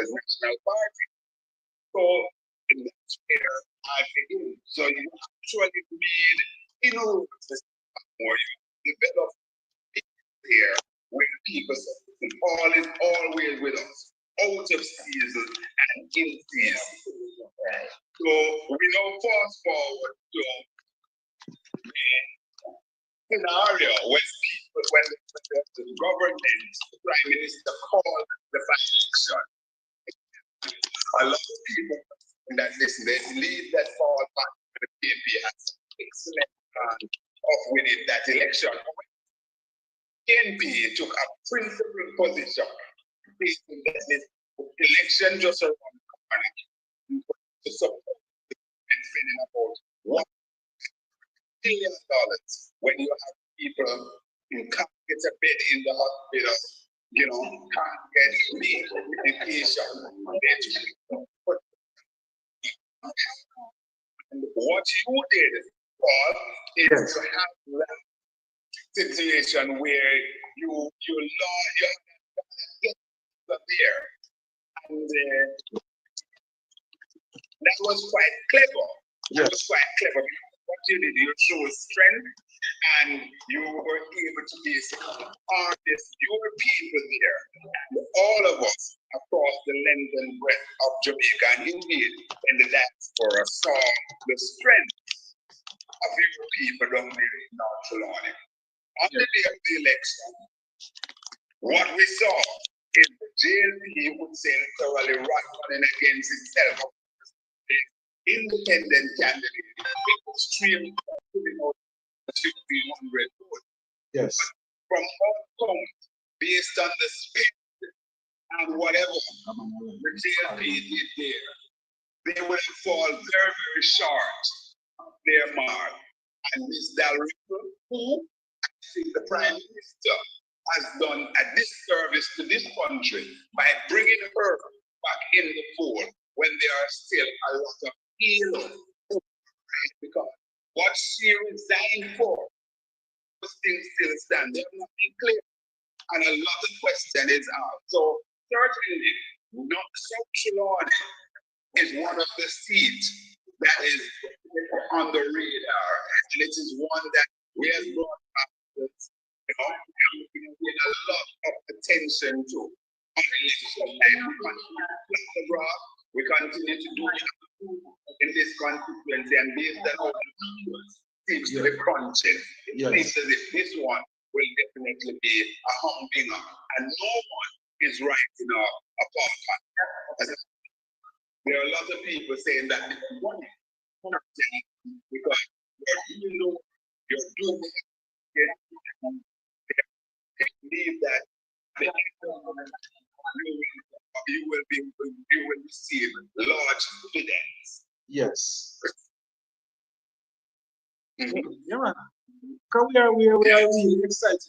as national party. So that's where I begin. So you actually need innovative more you develop there when people say all is always with us, out of season and in season. So we now fast forward to scenario when people, when the government, the prime minister called the by-election, a lot of people that listen, they believe that Paul Patmore, the PNP has excellent of winning that election. PNP took a principled position facing that this election just around the corner to support and spending about $1 billion when you have people who can't get a bed in the hospital, can't get medication. And what you did, Paul, is to have that situation where you get there. And that was quite clever. That was quite clever. What you did, you showed strength and you were able to basically harness your people there. And all of us across the length and breadth of Jamaica, and indeed in the diaspora, saw the strength of your people down there in North Carolina. On the day of the election, what we saw is the JLP would say thoroughly running against itself. Independent candidate with extreme 1,500 votes. Yes. From all counts, based on the speed and whatever the JLP did there, they would have fallen very, very short of their mark. And Ms. Dalrymple, who I think the Prime Minister has done a disservice to this country by bringing her back in the fold when there are still a lot of ill, because what she resigned for, those things still stand. They have not been clear. And a lot of questions is out. So certainly, not South Carolina is one of the seats that is on the radar. And it is one that we as broadcasters, paying a lot of attention to. We continue to do in this constituency, and based on how the numbers seems to be crunching, it seems as if this one will definitely be a humdinger, and no one is writing a part. There are a lot of people saying that it's money, because you're doing it, they believe that you will receive large dividends. Yes. Yeah, man. Because we are really excited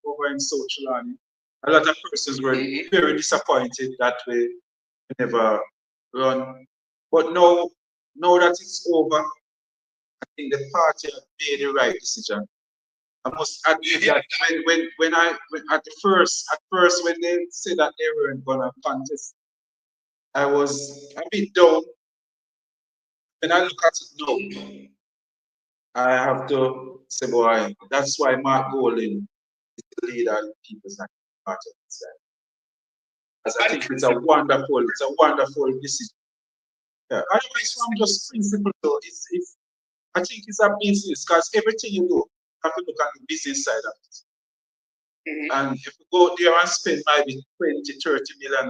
over in South Carolina. A lot of persons were very disappointed that we never run. But now that it's over, I think the party has made the right decision. I must admit that when at first when they said that they weren't gonna contest, I was a bit down. When I look at it now, I have to say, boy, that's why Mark Golding is the leader of the People's National Party. As I think it's a wonderful decision. Yeah. Otherwise, from just principle, though, I think it's a business, because everything you do, you have to look at the business side of it. And if you go there and spend maybe $20–30 million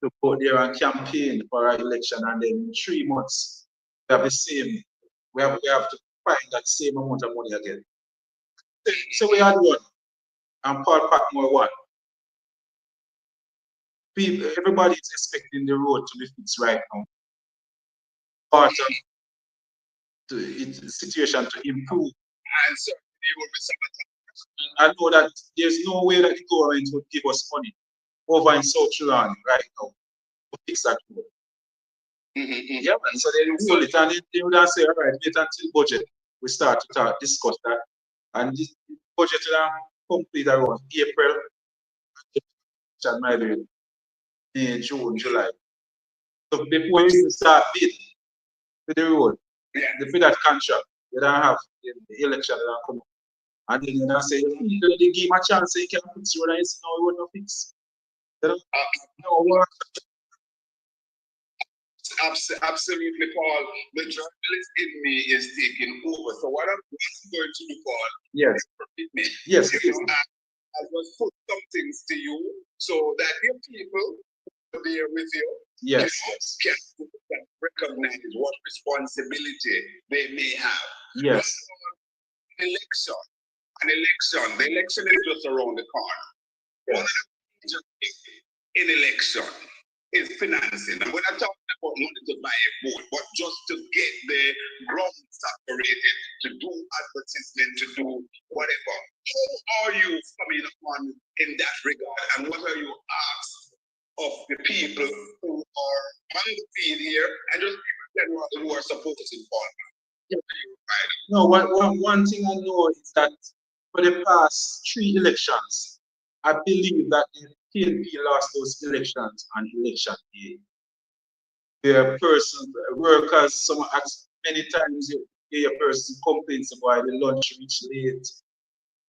to go there and campaign for an election, and then in 3 months we have the same, we have to find that same amount of money again. So we had one, and Paul Patmore won. Everybody is expecting the road to be fixed right now. Part of the situation to improve. And so I know that there's no way that the government would give us money over in South Carolina right now to fix that road. Yeah, man. So they roll it, and they would say, all right, wait until budget we start to discuss that. And this budget will complete around April. May, June, July. So before you start bid to the road, the bid that contract, you don't have the election that come up. And then you don't say, they give him a chance, so he can fix the road, and you say, no, he won't fix. You know? No, what? Absolutely, Paul. The journalist in me is taking over. So what I'm going to do, Paul, yes, me, yes, you know, I just put some things to you so that your people there with you, yes, can recognize what responsibility they may have. yes. An election, the election is just around the corner. Yes. One of the major things in election is financing. And we're not talking about money to buy a vote, but just to get the ground saturated, to do advertisement, to do whatever. How are you coming on in that regard? And what are you asked of the people who are on the field here and just people generally who are supporting Parliament? No, one thing I know is that for the past 3 elections, I believe that the PNP lost those elections on election day. There are persons, workers, some ask many times you hear a person complains about the lunch reach late,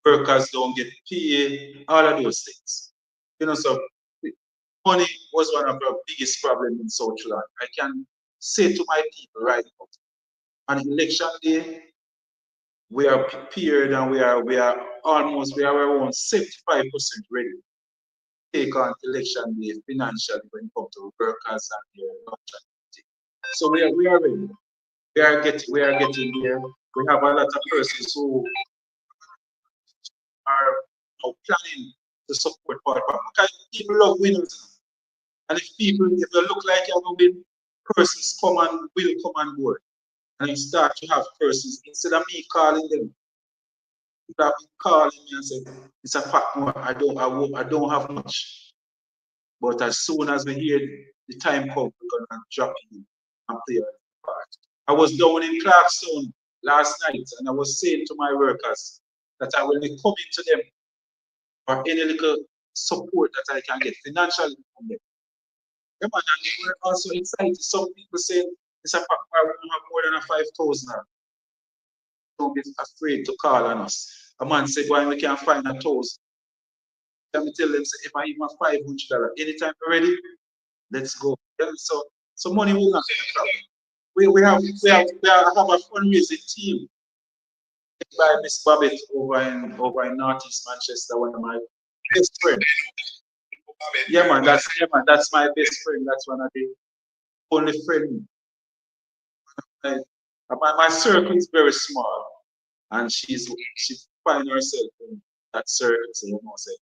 workers don't get paid, all of those things. You know, so money was one of our biggest problems in South Sudan. I can say to my people right now, on election day, we are prepared and we are around 75% ready to take on election day financially when it comes to workers and their lunch. So we are ready. We are getting there. We have a lot of persons who are planning to support Patmore because people love winners. And if you look like you're going to win, persons will come on board. And you start to have persons, instead of me calling them, people have been calling me and saying, Mr. Patmore, I don't have much. But as soon as we hear the time come, we're going to drop in and play our part. I was down in Clarkstown last night and I was saying to my workers that I will be coming to them for any little support that I can get financially from them. Yeah, man, and they were also excited. Some people say, Mr. Patmore, we don't have more than a 5,000. Don't be afraid to call on us. A man said, why we can't find 1,000? Let me tell them, say, if I even $500, anytime you're ready, let's go. Yeah, so money will not be a problem. We have a fundraising team by Miss Babbitt over in Northeast Manchester, one of my best friends. Yeah man, that's my best friend. That's one of the only friend. My circle is very small, and she finds herself in that circle. So you know, say,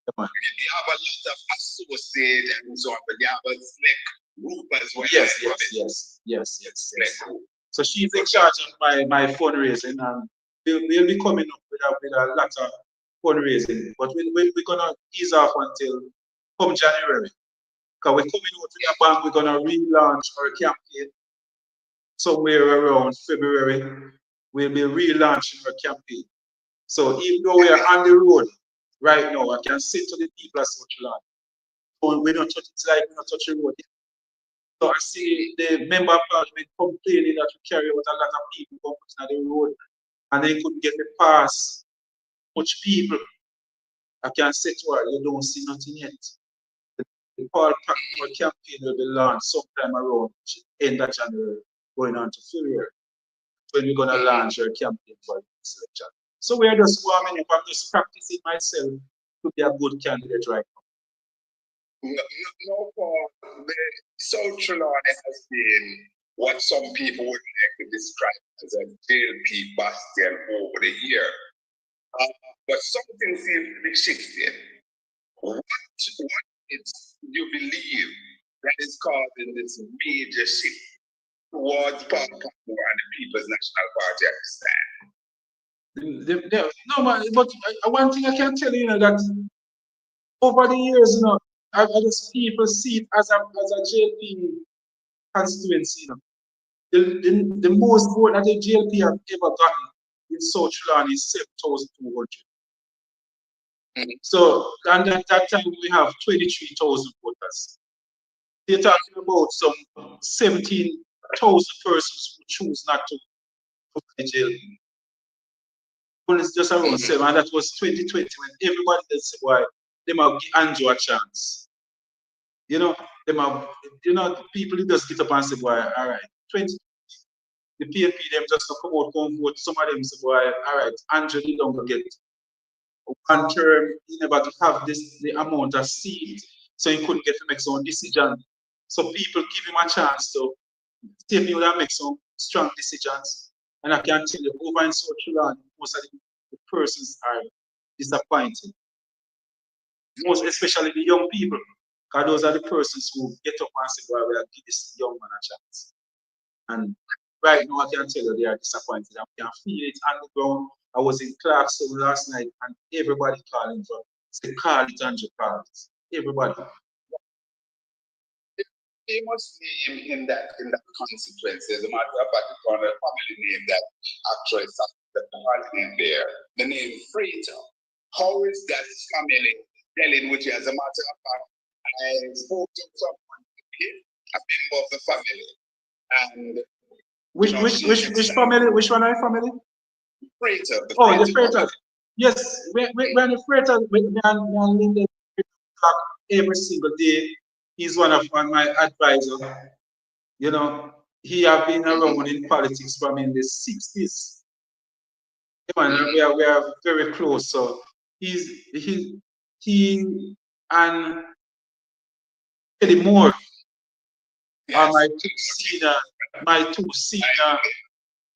yeah, man. You have a lot of associates and so on, but you have a select group as well. Yes. So she's in charge of my fundraising, and we'll be coming up with a lot of fundraising, but we're gonna ease off until come January. Because we're coming out with a bang, we're gonna relaunch our campaign somewhere around February. We'll be relaunching our campaign. So even though we are on the road right now, I can say to the people of South Sudan, we don't touch it's like we don't touch the road yet. So I see the member of parliament complaining that we carry out a lot of people going on the road and they couldn't get the pass. Much people. I can say to her, you don't see nothing yet. The Patmore campaign will be launched sometime around end of January, going on to February, when we're going to launch our campaign for this election. So we are just warming up. I'm just practicing myself to be a good candidate right now. No, the South Sudan has been what some people would like to describe as a JLP bastion over the year. But something seems to be shifting. What you believe that is causing this major shift towards Patmore and the People's National Party at this time? No, but one thing I can tell you, that over the years, I just people see it as a JLP constituency. The most vote that the JLP have ever gotten in South Sudan is 7,200. So, and at that time we have 23,000 voters. You're talking about some 17,000 persons who choose not to go to jail. Only just around 7, and that was 2020 when everybody else said, why, they might give Andrew a chance. You know, they might, people just get up and say, why, all right, 20, the PNP, them just come out, come vote. Some of them say, why, all right, Andrew, you don't get one term, he never to have the amount of seat, so he couldn't get to make some decision. So people give him a chance to see me would make some strong decisions. And I can tell you, over in South Sudan, most of the persons are disappointed. Most especially the young people, because those are the persons who get up and say, well, we'll give this young man a chance. And right now, I can tell you they are disappointed. I can feel it on the ground. I was in Clarkson last night, and everybody calling for, say, call it, Andrew, call it. Everybody. They must name in that consequence. As a matter of fact, it's on a family name that actually the party there. The name Freighter. How is that family dealing with you? As a matter of fact, I spoke to someone, a member of the family, and which family? Which one are you family? Freighter. The Freighter. Yes, when the Freighter, when every single day, he's one of my advisors. You know, he have been around in politics from in the 60s. We are very close. So he and Eddie Moore are my two senior.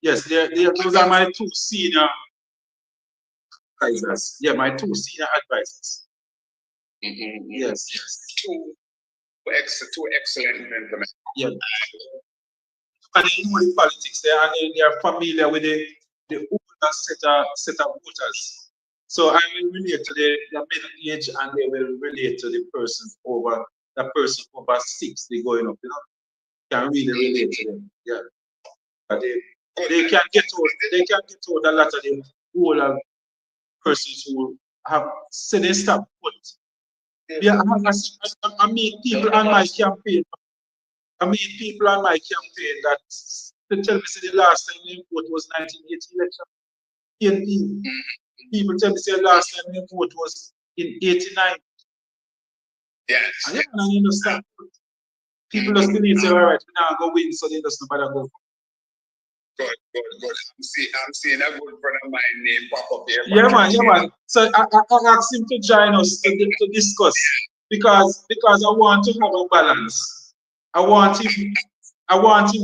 Yes, those are my two senior advisors. Yeah, my two senior advisors. Yes. Two excellent gentlemen. Yeah. And they know the politics there, and they are familiar with the older set of voters. So I will relate to the middle age, and they will relate to the person over 60 going up. Can really relate to them. Yeah. But they can get out a lot of the older persons who have said they stop vote. Yeah, I meet people on my campaign. That they tell me say the last time they vote was 1980 election. People tell me say the last time they vote was in 89. Yes. And I don't understand. People just believe say, all right, we now go win, so they just no matter go. Good. I'm seeing a good friend of mine named pop up here. Yeah, man. So I asked him to join us to discuss because I want to have a balance. I want him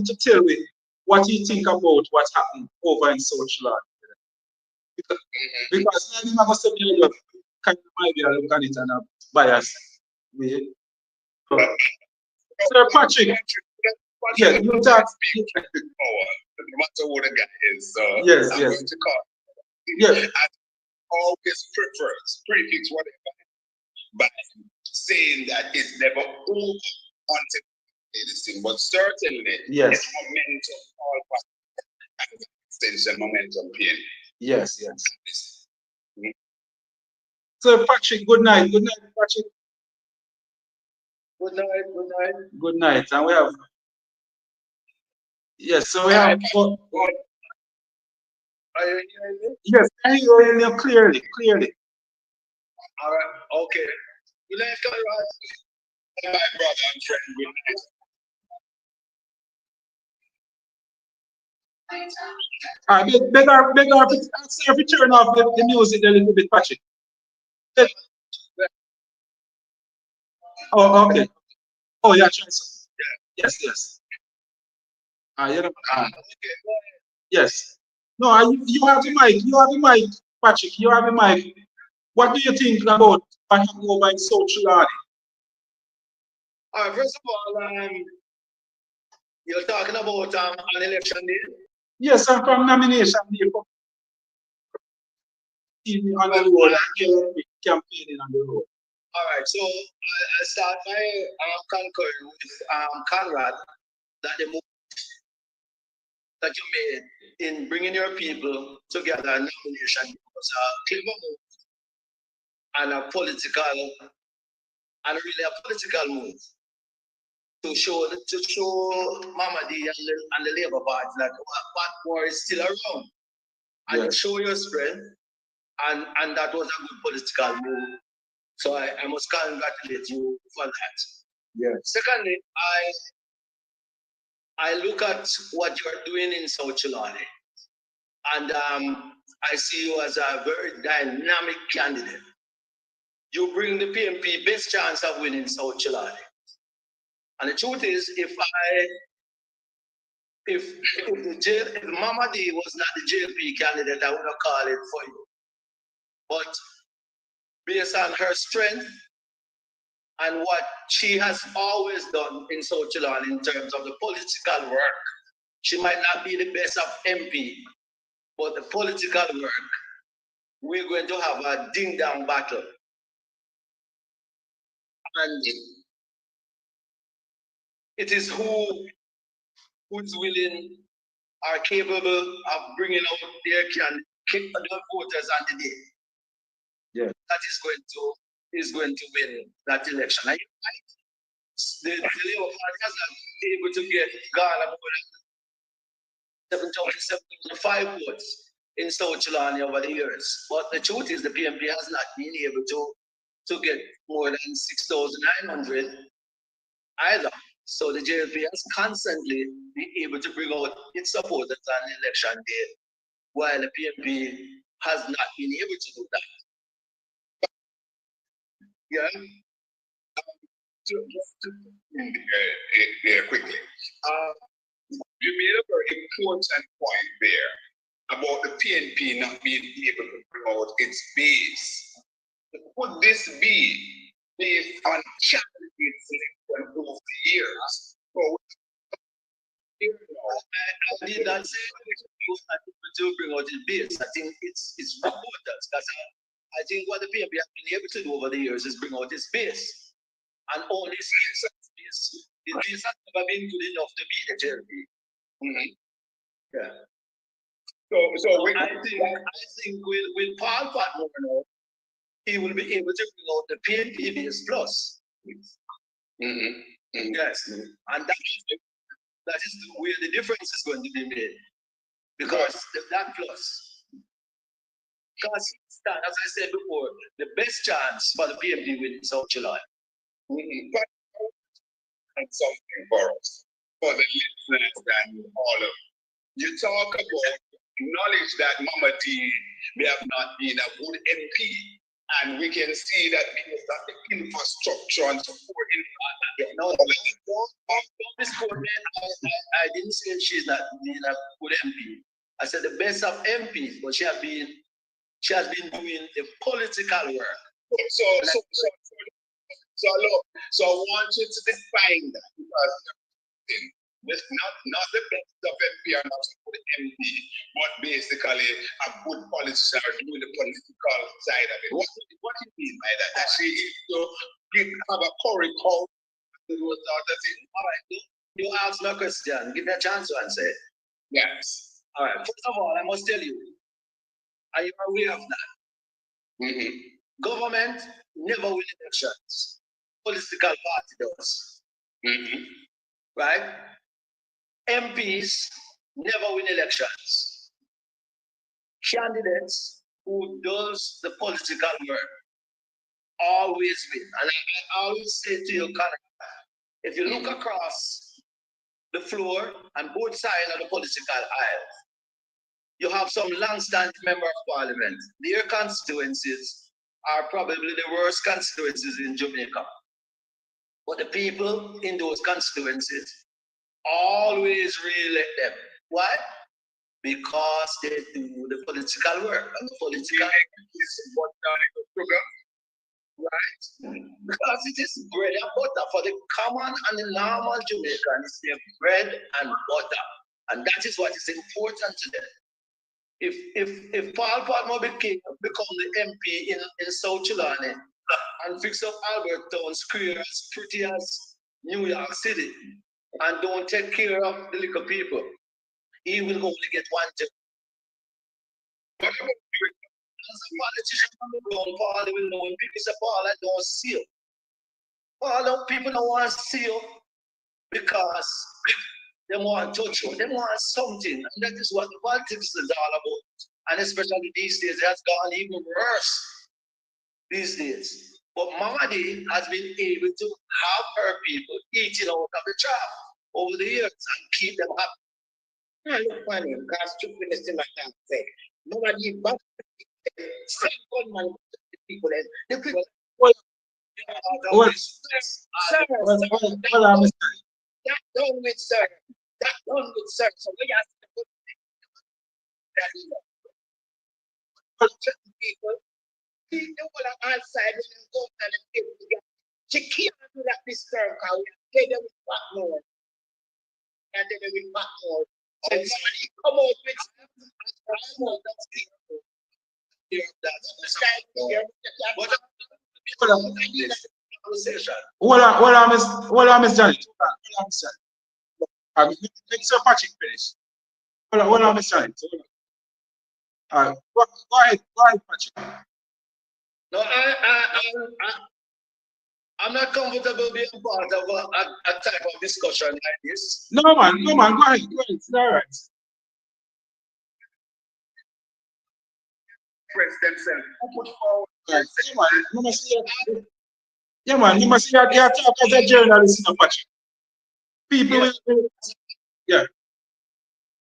to tell me what he think about what happened over in South Sudan. Because I'm not going to kind of might be a look at it and a bias way. So Patrick, yeah, you talk. No matter who the guy is, yes. I'm going to call. Yeah. And always prefix, whatever, by saying that it's never over until this thing. But certainly, it's momentum, all and extension momentum pain. Yes. So Patrick, good night. Good night, Patrick. Good night. And we have so we have are you hearing me? Yes, I hear you clearly. All right, okay. Good night, Conrad. My brother and friend, good night. Beg our if you turn off the music a little bit, Patrick. Oh, okay. Oh, yeah, yes. Yes. No, you have the mic, Patrick. You have the mic. What do you think about what happened over in South Sudan? First of all, you're talking about an election day? Yes, I'm from nomination day on the road and campaigning on the road. All right, so I start by concurring with Conrad that the move that you made in bringing your people together in nomination was a clever move and really a political move. to show Mama D and the Labour Party that Patmore is still around, and to show your strength, and that was a good political move. So I must congratulate you for that. Yes. Secondly, I look at what you're doing in South Chilani, and I see you as a very dynamic candidate. You bring the PMP best chance of winning South Chilani. And the truth is, if Mama D was not the JLP candidate, I would not call it for you. But based on her strength and what she has always done in South Chilani in terms of the political work, she might not be the best of MP, but the political work, we're going to have a ding-dong battle. And it is who's willing or capable of bringing out their voters on the day. Yeah. That is going to win that election. And the Labour Party has not been able to get Ghana more than 7,705 votes in South Chilani over the years. But the truth is the PMP has not been able to get more than 6,900 either. So the JLP has constantly been able to bring out its supporters on election day, while the PMP has not been able to do that. Yeah. There quickly. You made a very important point there about the PNP not being able to promote its base. Could this be based on candidate selection over the years? I did not say you was not able to bring out its base. I think it's supporters, because I think what the PNP has been able to do over the years is bring out its base. And only base. The base has never been good enough to beat the JLP. Mm-hmm. Yeah. So I think with Paul Patmore now, he will be able to bring out the PNP base plus. Mm-hmm. Yes. And that is where the difference is going to be made. Because that plus. Because, as I said before, the best chance for the PMP win South Chilani. But and something for us, for the listeners and all of you. You talk about knowledge that Mama D may have not been a good MP, and we can see that because of the infrastructure and support don't misquote me. I didn't say she's not being a good MP. I said the best of MPs, but she has been doing the political work. So I want you to define that, because it's not the best of MP or not a good MP, but basically a good politician doing the political side of it. What do you mean by that? That she is to have a curry call. All right, you ask my question. Give me a chance to answer it. Yes. All right. First of all, I must tell you, are you aware of that? Mm-hmm. Government never win elections. Political party does. Mm-hmm. Right? MPs never win elections. Candidates who does the political work always win. And I always say to you, if you look across the floor and both sides of the political aisle, you have some long-standing member of parliament. Their constituencies are probably the worst constituencies in Jamaica. But the people in those constituencies always re-elect them. Why? Because they do the political work. And the political right? Because it is bread and butter. For the common and the normal Jamaican, it's their bread and butter. And that is what is important to them. If Paul Patmore become the MP in South Chilani and fix up Albert Town Square as pretty as New York City and don't take care of the little people, he will only get one job. As a politician on the ground, Paul will know when people say, Paul, I don't see you. Paul, people don't want to see you. because they want touch you, they want something, and that is what the politics is all about. And especially these days, it has gotten even worse these days. But Mamadi has been able to have her people eating out of the trap over the years and keep them happy. I look funny because 2 minutes in my time say, nobody but same gunman the people and the people. Well, Sir, well, I'm that done with sir. That done with sir. So we have to put that in people. People will outside when they go and they together. She can't do that this term because we are with Patmore. And then with Patmore. And somebody come out with Patmore, that's people. well, I'm Janet. Let Sir Patrick finish. Well, I'm Janet. Go ahead, Patrick. No, I'm not comfortable being part of a type of discussion like this. No, man, go ahead. It's all right. Press themselves. Who put forward? Yeah, man, you must see that you talk as a journalist, you know, Patrick. People Yeah. will, yeah.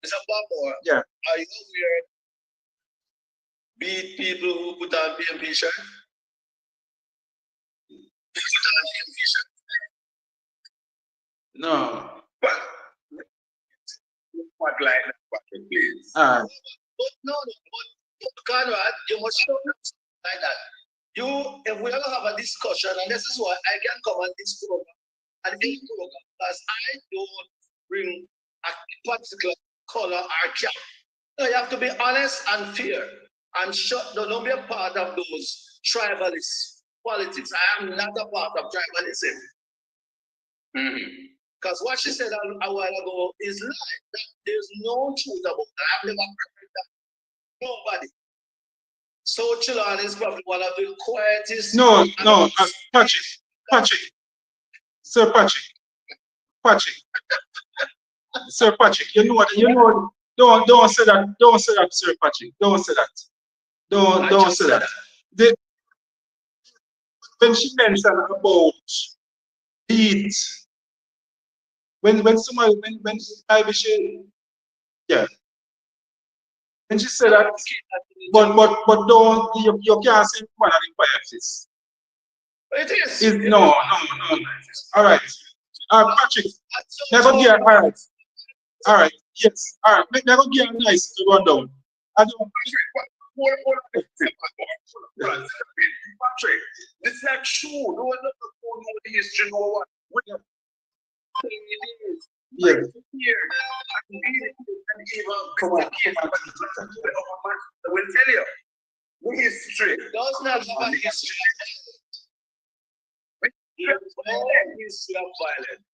It's a Patmore. Yeah. Are you aware? Beat people who put on BMP shirt? No. What like that, please? But Conrad, you must show like that. If we ever have a discussion, and this is why I can come on this program and any program, because I don't bring a particular color or cap. No, you have to be honest and fair and don't be a part of those tribalist politics. I am not a part of tribalism. Because what she said a while ago is lie. There's no truth about that. I've never heard that. Nobody. So Chilon is probably one of the quietest. No, Patrick. Sir Patrick. Sir Patrick, don't say that, Sir Patrick. Don't say that. Don't say that. When she mentioned about heat, when maybe she, yeah, when she said that, but don't you can't say one of the biases. It is. No. All right. Patrick, never get all right. Yes. All right. Never get a nice rundown. I don't. Patrick, this is not true. No one knows the history. No one. Yeah. Come on. We'll tell you. The history. Does not have a history. History of violence.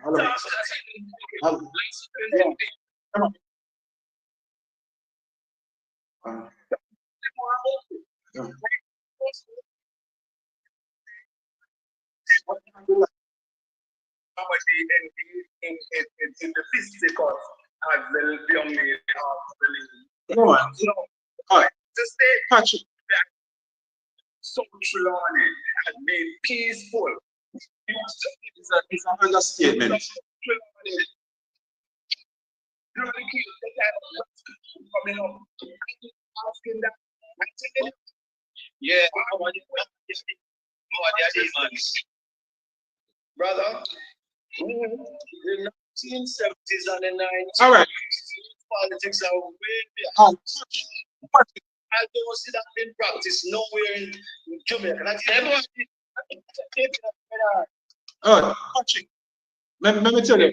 Hello. Come on. In the physical as the young lady Come on. All right. to say Patrick. that social learning has been peaceful. It's an understatement. Coming up, asking that. Yeah, brother. The 1970s and the 90s. All right. Politics are way behind. Patrick. I don't see that in practice nowhere in Jamaica. Everyone Patrick. Let me tell you,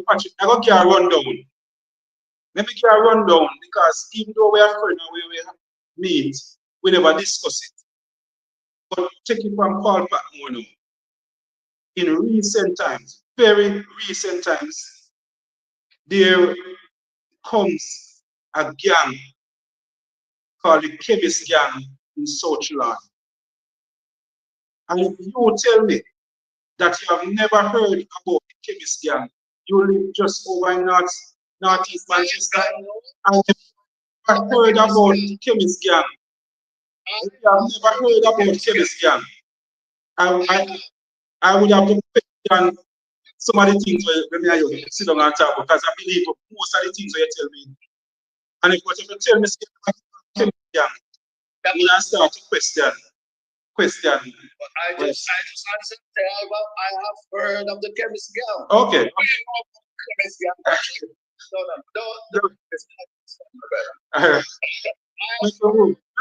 Patrick. I got get a rundown. Let me get a rundown because even though we are friends and we meet, we never discuss it. But take it from Paul Patmore now. In recent times, very recent times, there comes a gang called the Chemist Gang in South Sudan. And if you tell me that you have never heard about the chemist gang. You live just over in northeast Manchester, and you never heard about the chemist gang. If you have never heard about chemist gang, I would have to question some of the things when I sit down and talk, because I believe most of the things you tell me. And if you tell me chemist gang, I would start to question. I just answered. I have heard of the chemist gang. Okay. Chemist gang. No.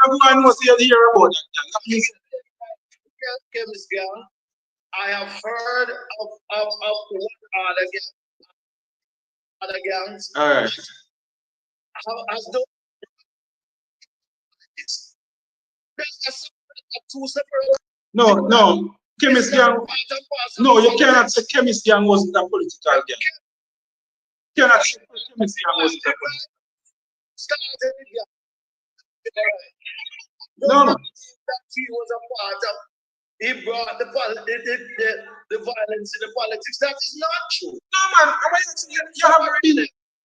Everyone knows you hear about that. Chemist gang. I have heard of what other gangs. All right. As though two separate. No. Chemist gang. No, you cannot say chemist gang wasn't a political gang. You cannot say chemist gang wasn't a political gang. No. He was a part of. He brought the violence in the politics. That is not true. No, man. You haven't been,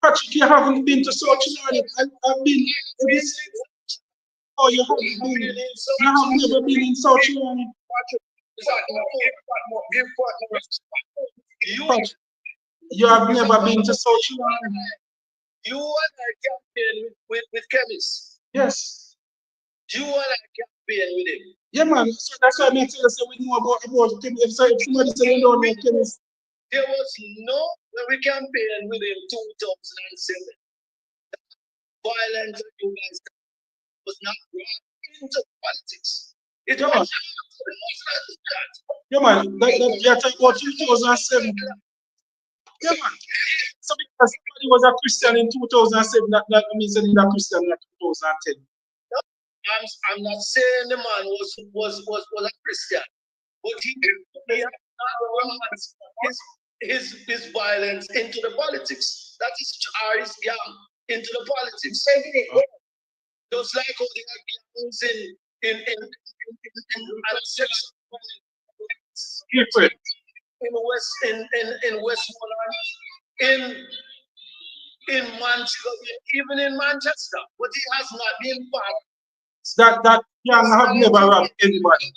Patrick. You haven't been to South Sudan. I've been. Oh, you haven't been. You have never been in South Sudan. You have never been to South Sudan. You and I campaign with chemists. Yes. You and I campaign with him. Yeah, man. So that's why I tell you say we know about chemists. If somebody say they don't know chemists. There was no when we campaigned with him 2007. Violence you guys was not brought into politics. It was not that. Yeah, man. You're talking about 2007. Yeah, man. So because somebody was a Christian in 2007, that means he's a Christian in 2010. No, I'm not saying the man was a Christian, but he had his violence into the politics. That is his gang into the politics. Just like all the gangs in Westmoreland, in Manchester, even in Manchester, but he has not been part. That gang have never robbed anybody.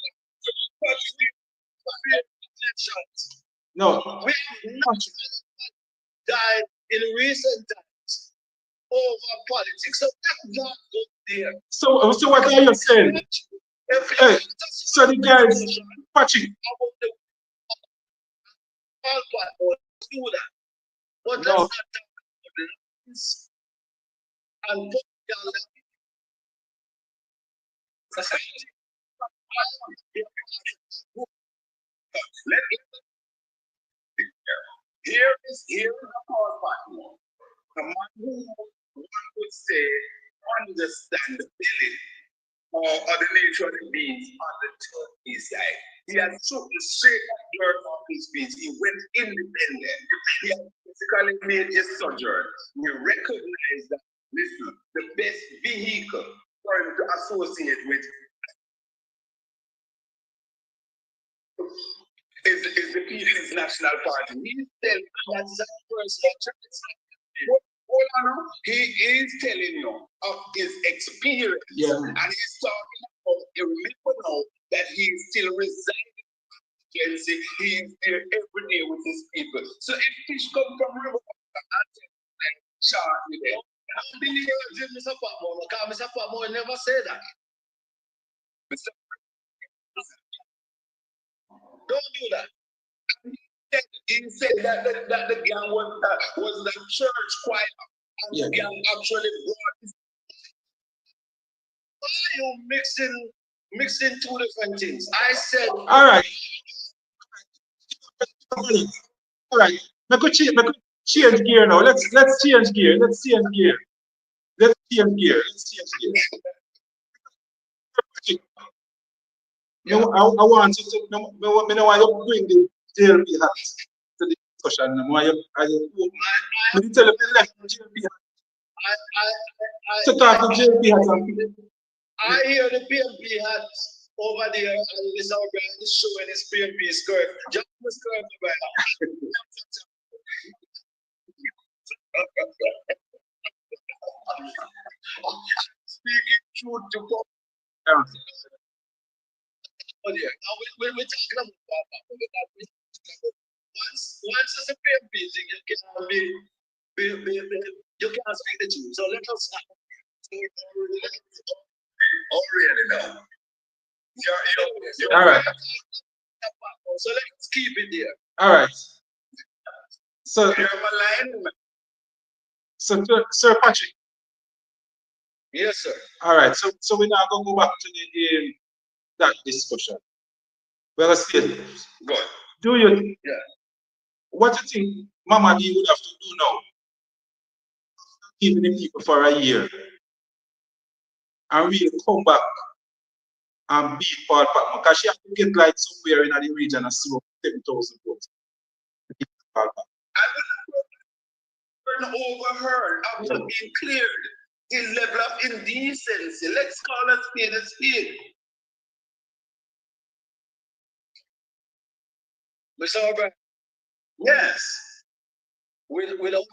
No. We have not died in recent times over politics. So that's not good there. So what are you saying? Hey, so the guys, Patrick. Do that. But that's not and here is a power Patmore. The man who one would say understandability or the nature of the beings on the Turkey side. He had took the straight dirt off his feet. He went independent. He had physically made his sojourn. We recognize that, listen, the best vehicle for him to associate with is the People's National Party. He's telling that's that person. He is telling you of his experience. Yeah. And he's talking about, you remember now that he still residing in the he is there every day with his people. So if fish come from river and shark with them, I don't believe Mr. Patmore, because Mr. Patmore never said that. Don't do that. He said that the gang was the church choir, and the gang actually brought. Why are you mixing two different things? I said. All right. All right. I could change gear now. Let's change gear. Let's change gear. No, I want you to know why you bring the JLP hat to the discussion. Why you tell me left JLP hat. To talk to JLP hat. I hear the PMP hat over there, and this our brand is showing his PMP skirt. Just the skirt Speaking truth to God. Yeah. Oh, yeah. Now we're talking about that. Once it's a prayer meeting, you can't you can't speak the truth. So let us start. Oh, really now? You're All right. So let's keep it there. All right. So, You're maligning me. so Sir Patrick. Yes, sir. All right. So we're now going to go back to that discussion. Well, still, Good. do you? Yeah. What do you think Mama D would have to do now? Keeping the people for a year and really come back and beat Paul Patmore, because she has to get like somewhere in the region of 7,000 votes. Paul Patmore. I would have overheard after being cleared his level of indecency. Let's call a spade a spade. Mr. O'Brien, Yes. without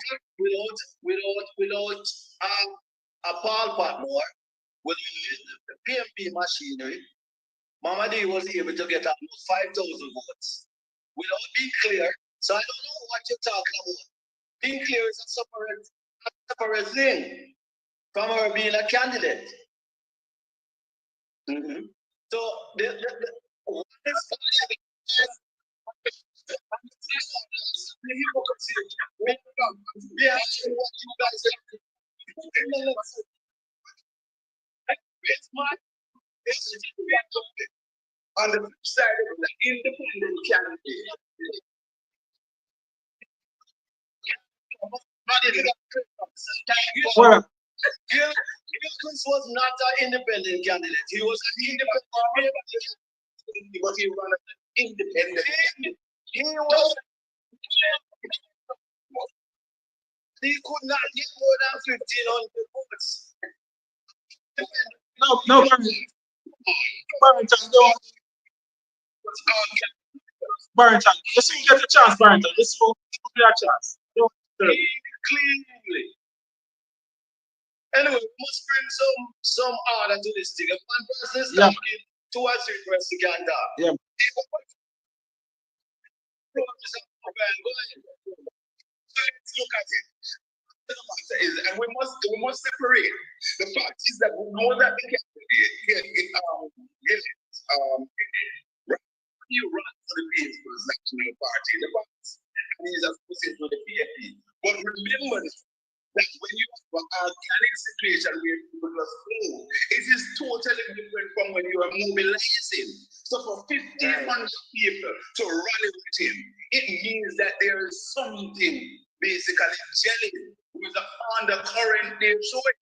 a Paul Patmore, with the PMP machinery, Mama D was able to get almost 5,000 votes without being clear. So I don't know what you're talking about. Being clear is a separate thing from her being a candidate. So what is the hypocrisy? We have to what you guys have. It's my On the flip side of the independent candidate. Well, Gilchrist was not an independent candidate. He was an independent candidate, but he ran as an independent. He was. He could not get more than 1,500 votes. no, Barrington, don't. Barrington, let's see get a chance, Barrington. Let's see get a chance. Don't disturb. Cleanly. Anyway, we must bring some order to this thing. If one person is Yeah. talking, 2 or 3 persons can talk. Yeah. Go ahead. So let's look at it. The matter is, and we must separate. The fact is that we know that the candidate he ran for the People's National Party in the past, and he's associated with the PFP. But remember that when you have an organic situation where people just flow, it is totally different from when you are mobilizing. So for 1,500 people to rally with him, it means that there is something basically gelling with the undercurrent they're showing.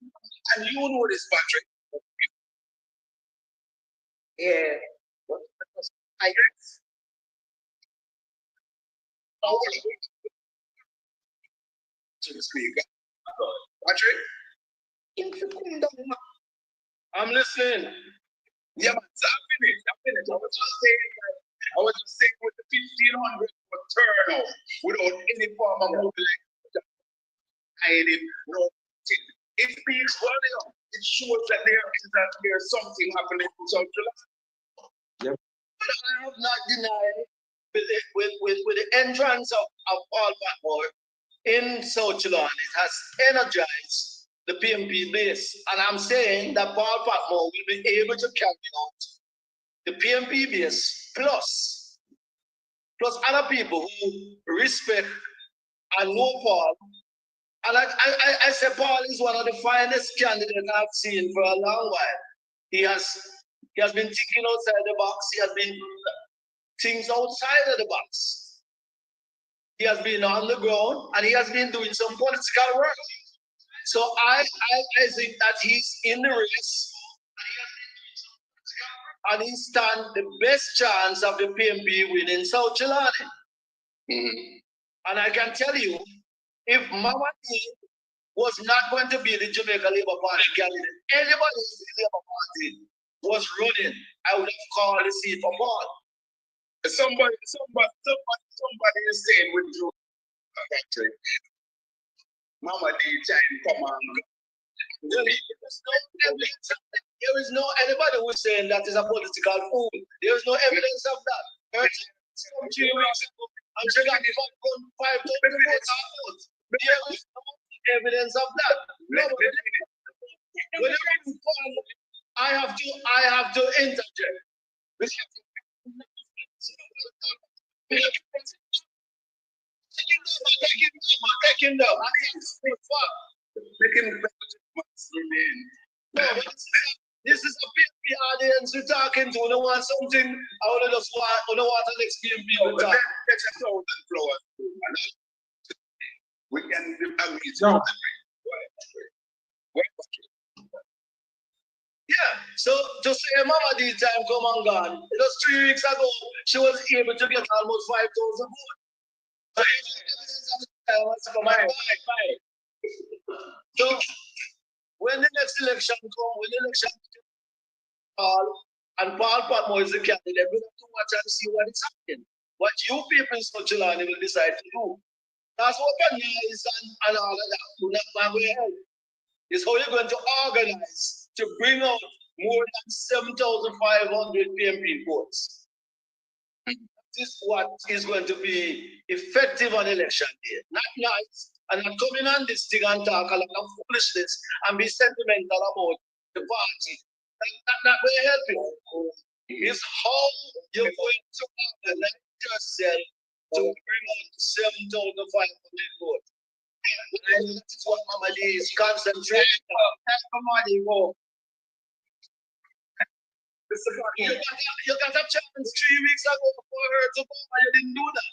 And you know this, Patrick. Yeah. I guess. To the speaker. Patrick? I'm listening. Yeah, man, so I'm finished. I was just saying with the 1,500 for turnout without any form of mobilization. It speaks volume. It shows that there's something happening in South Carolina. Yep. But I have not denied with the entrance of Paul Patmore in South Carolina, it has energized the PMP base. And I'm saying that Paul Patmore will be able to carry out the PMP base plus other people who respect and know Paul. And I say Paul is one of the finest candidates I've seen for a long while. He has been thinking outside the box. He has been things outside of the box. He has been on the ground and he has been doing some political work. So I think that he's in the race and he stands the best chance of the PMP winning South Carolina. And I can tell you, if Mama D was not going to be the Jamaica Labour Party candidate, anybody in the Labour Party was running, I would have called the seat for Paul. Somebody the same with you, actually. Mama D time come on. There is no anybody who is saying that is a political fool. There is no evidence of that. From 3 weeks ago, and she got 5,000 votes out. There is no evidence of that. No, I have to interject. Take him down. No, this is a PSP audience we're talking to. We don't want something. I want to just want to explain people. Let's just hold the floor. We can agree. No. Yeah, so to say Mama D time come and gone, it was 3 weeks ago, she was able to get almost 5,000 votes. So when the next election comes, when the election and Paul Patmore is the candidate, we have to watch and see what is happening. What you people in South Carolina will decide to do. That's what organize and all of that. Do not going to help. Is how you're going to organize to bring out more than 7,500 PMP votes. This is what is going to be effective on election day. Not nice, and not coming on this thing and talk a lot of foolishness and be sentimental about the party. That will help you. It's how you're going to organize yourself to bring out 7,500 votes. And that is what Mama D is concentrating on. That's Mama D go. You got a chance 3 weeks ago for her to go, and you didn't do that.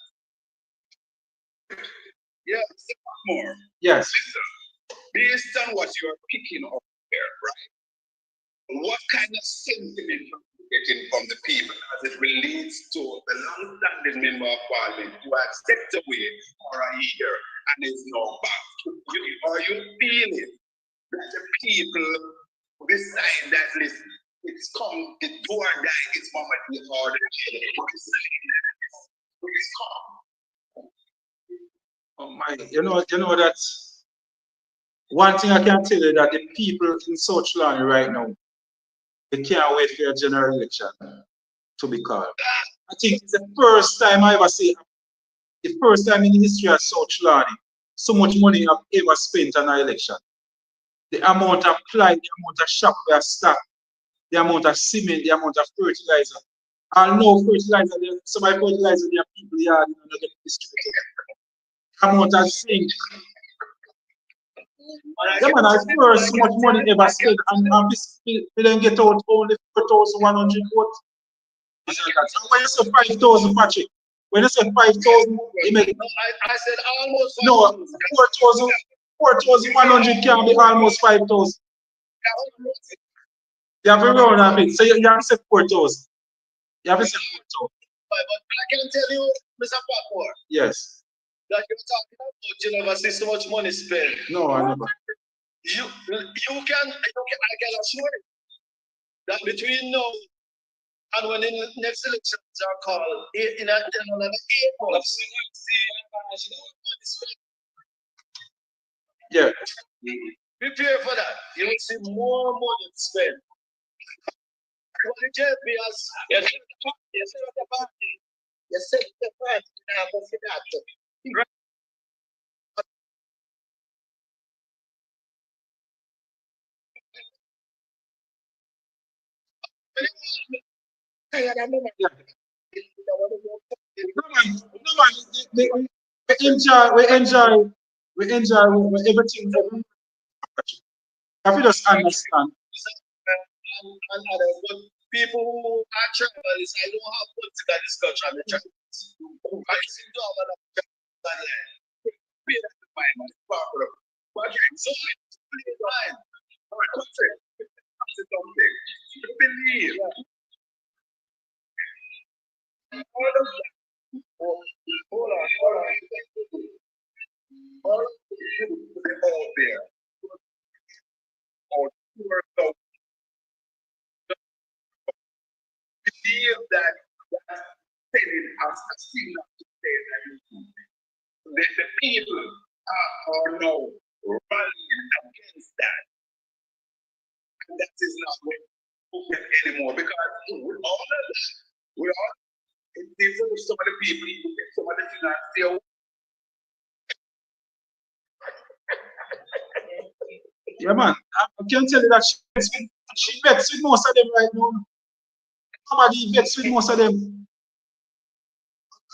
Yeah, Mr. Patmore. Yes. Listen, based on what you're picking up here, right? What kind of sentiment are you getting from the people as it relates to the long-standing member of parliament who had stepped away for a year and is now back? Are you feeling that the people decide that, listen, it's come, the door die, it's Mama D order, it's come? Oh my, you know that one thing I can tell you that the people in South Carolina right now, they can't wait for a general election to be called. I think it's the first time I ever see, the first time in the history of South Carolina, so much money I've ever spent on an election. The amount of ply, the amount of shop we have stocked, the amount of cement, the amount of fertilizer. I know fertilizer, some of the fertilizer, there are people here in the district. Amount of zinc. Yeah, man, I first so much money ever spent, and we didn't get out only 4,100 votes. And when you say 5,000, Patrick, when you say 5,000, you make. No, I said almost 5,000. No, 4,100 can be almost 5,000. You have to round up it. So you have to say 4,000. You have to say 4,000. But I can tell you, Mr. Patmore, Yes. that you're talking about you never see so much money spent. No, I never. I can assure you that between now and when the next elections are called, in another 8 months, Yeah. prepare for that. You will see more money spent. What the JP has, you set the party, now for that. Yeah. No, man, we enjoy everything. If you just understand. And others, but people who are travelers, I don't have political discussion with travelers. I seem to have a lot of travelers online. So I fine. You believe. Hold on. All of the people out there, or believe that Senate has a signal to say that the people are now rallying against that. And that is not going to happen anymore because with all of that, with all some of the people, some of the things are still. Yeah, man. I can tell you that she vexed with most of them right now. Somebody vexed with most of them.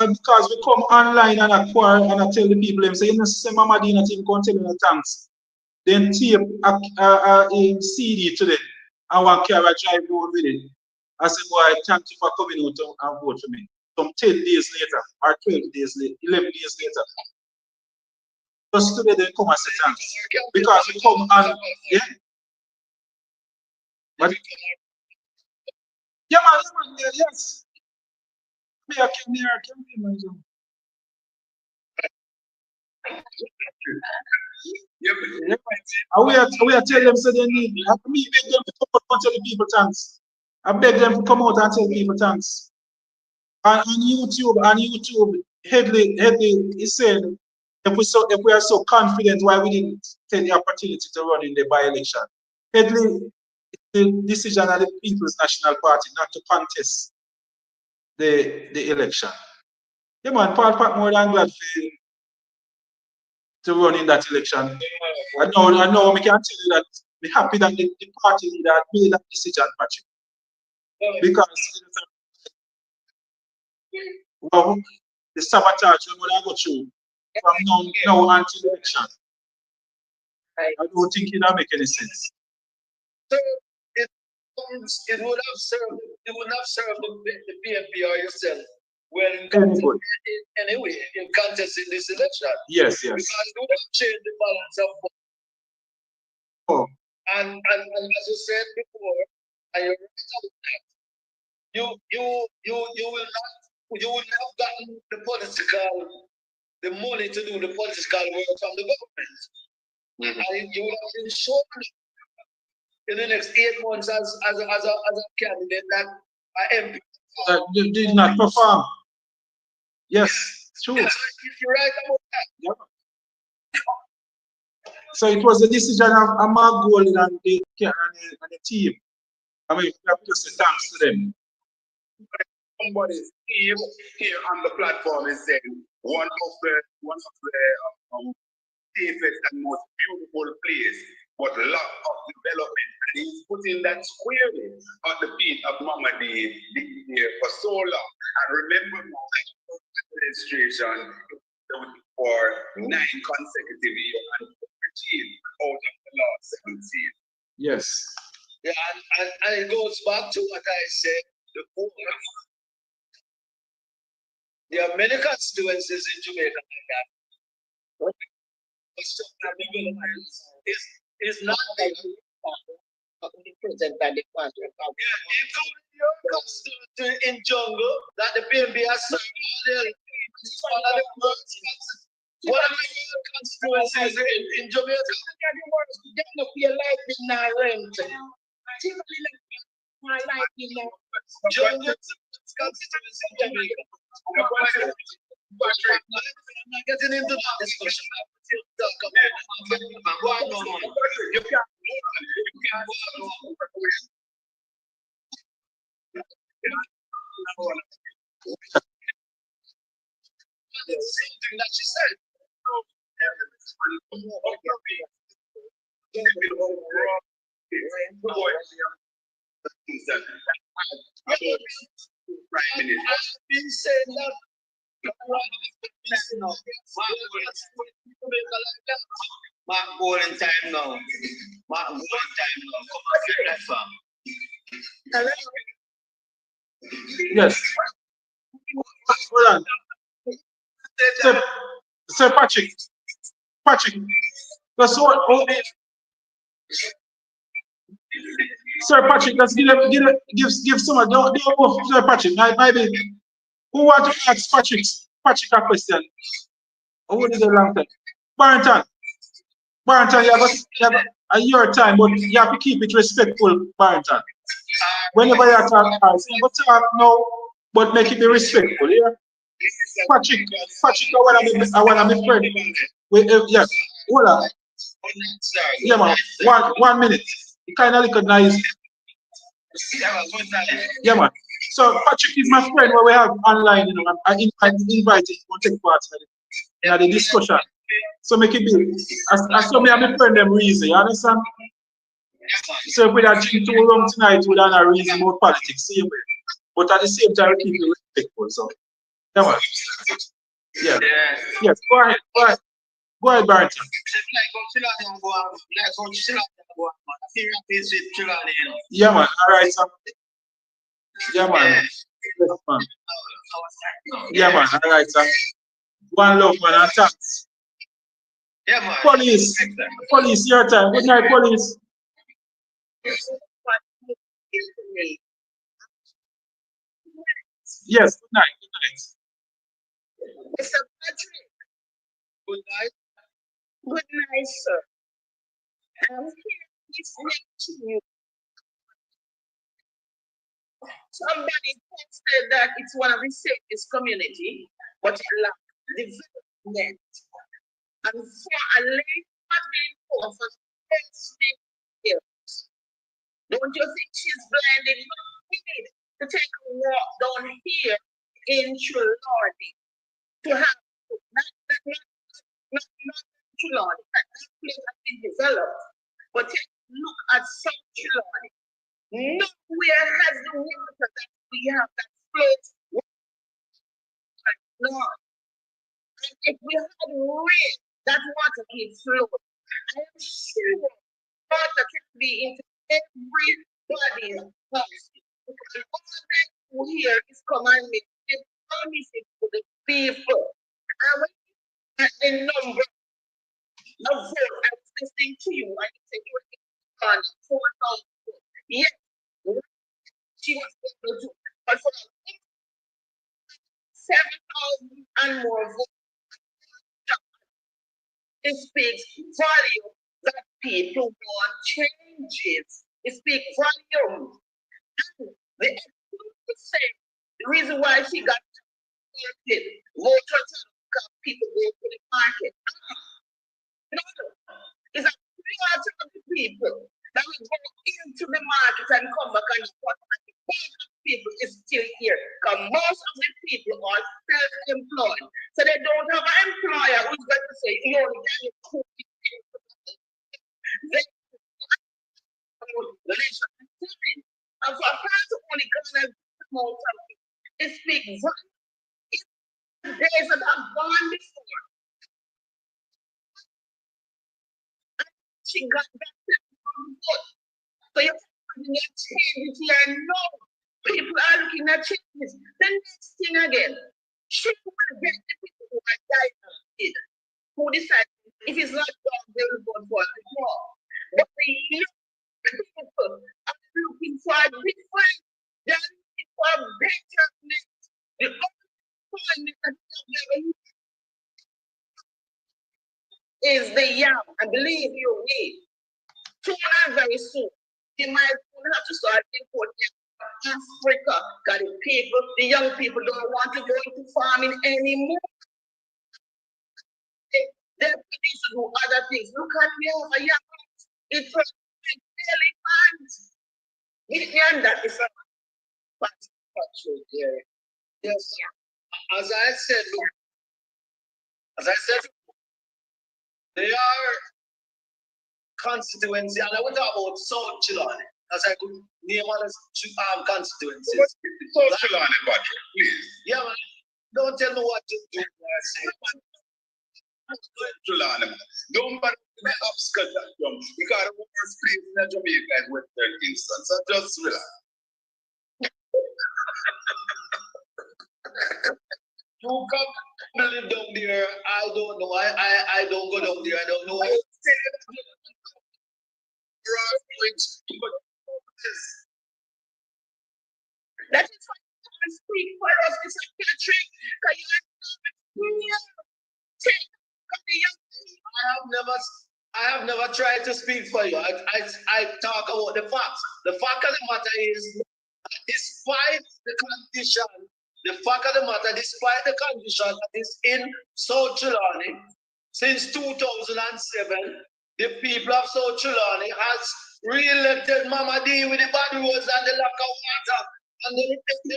And because we come online and I quarrel and I tell the people, them say, you know, say Mama Dina team come tell you thanks. Then tape a CD to them. I want carry drive road with it. I said, boy, thank you for coming out and vote for me. Some 10 days later, or 12 days later, 11 days later. Just today they come and say thanks. Because we come and, yeah. But, yeah, man, yeah, yes. Me, I came here, I came here, man. Yeah, we are telling them so they need. I me beg them to come out and tell the people thanks. I beg them to come out and tell people thanks. And on YouTube, Headley is saying if we are so confident why we didn't take the opportunity to run in the by-election. Headley, the decision of the People's National Party not to contest the election. Yeah, man, Paul Patmore than glad to run in that election. I know, we can tell you that we're happy that the party leader made that decision, Patrick. Because well, the sabotage we're going to go through from now until election. I don't think it will make any sense. So it would have served the PNP or yourself when anyway in contesting this election. Yes. Because it would have changed the balance of power. Oh. And as you said before, and you're right about that, you will not have gotten the money to do the political work from the government. And you will have been shown in the next 8 months as a candidate that MP did not perform. Yes, true. Yes, you're right about that. Yeah. So it was a decision of Mark Gold and the team. I mean, we have to say thanks to them. Somebody here on the platform is saying one of the safest and most beautiful place, but lack of development. And he's putting that squarely at the feet of Mama D here for so long. And remember now that administration for 9 consecutive years and 13 out of the last 17. Yes. Yeah, and it goes back to what I said before. There are many constituencies in Jamaica like that. Is not the present by the party. your constituency in Jungle that the PNB has served one of the worst constituencies in Jamaica. Jungle constituency in Jamaica. I'm not getting into that discussion. Something that she said. I've been saying that. Mark Golden time now. Mark Golden time now. Come on, get that fam. Yes. Hold on. Sir Patrick. That's what. Oh. Sir Patrick, let's give someone. Don't go Sir Patrick. Maybe who want to ask Patrick a question? Who did a long time? Barrington, you have your time, but you have to keep it respectful, Barrington. Whenever you talk, talk now, but make it be respectful, yeah? Patrick, I want to be friend. Wait, yeah, hold on. Yeah, man. 1 minute. You kind of recognize. Yeah, man. So Patrick is my friend where we have online, you know, I invite him to take part in the discussion. So make it big. I saw me and my friend them reason, you understand? So if we are drink too long tonight, we don't have reason about politics, same way. But at the same time, we keep it respectful. So, yeah, man. Yeah. Yes, go ahead, Barrington. Yeah, man. All right, sir. Yeah, man. Yes, man. Yeah, man. All right, sir. One love, man, and thanks. Yeah, man. Police, your time. Good night, police. Yes, good night, Mr. Patrick, Good night. good night, sir. I'm here listening to you. Somebody posted that it's one of the safest community, but it lacks development. And for a late family for 60 years, don't you think she's blinded? No, we need to take a walk down here in Trelawney to have not Trelawney. That place has been developed, but take a look at South Trelawney. Nowhere has the water that we have that flows like Lord. And if we had rain, that water can flow. I am sure water can be into everybody's house. And all that you hear is commandment, is promising to the people. And when you look at the number of votes, I was listening to you, and you said you were on 4,000 votes. Yes, she was able to, but for 7,000 and more votes, it speaks volume that people want changes. It speaks volume. And the experts say the reason why she got elected, voters because people go to the market. No, it's a part of the people that will go into the market and come back and support. Most of the people is still here because most of the people are self-employed. So they don't have an employer who's going to say, you only get $2 and for a person to only go and promote something, it speaks days that have gone before. She got that good. So you're having a change here. No, people are looking at changes. The next thing again, she will get the people who are dying who decide if it's not done, they will vote for the law. But the young people are looking for a different, they're looking for a betterment. The only point that is the young, and believe you me, soon and very soon, they might have to start importing Africa, because the young people don't want to go into farming anymore. They're produced to do other things. Look at me over here. It's a daily funds. And that is a factual theory. Yes. As I said, they are constituency, and I would talk about South Trelawney, as I could name other constituencies. South Trelawney, Patrick, please. Yeah, man. Don't tell me what to do. Trelawney, don't bother the upskirt that jump, because the worst place in Jamaica is Western Kingston, so just relax. You come live down there, I don't know. I don't go down there, I don't know. That is why I speak for us, Mr. Patrick, because you take the young people. I have never tried to speak for you. I talk about the facts. The fact of the matter is, despite the condition the fact of the matter, despite the condition that is in South Trelawney, since 2007, the people of South Trelawney has re-elected Mama D with the bad roads and the lack of water and the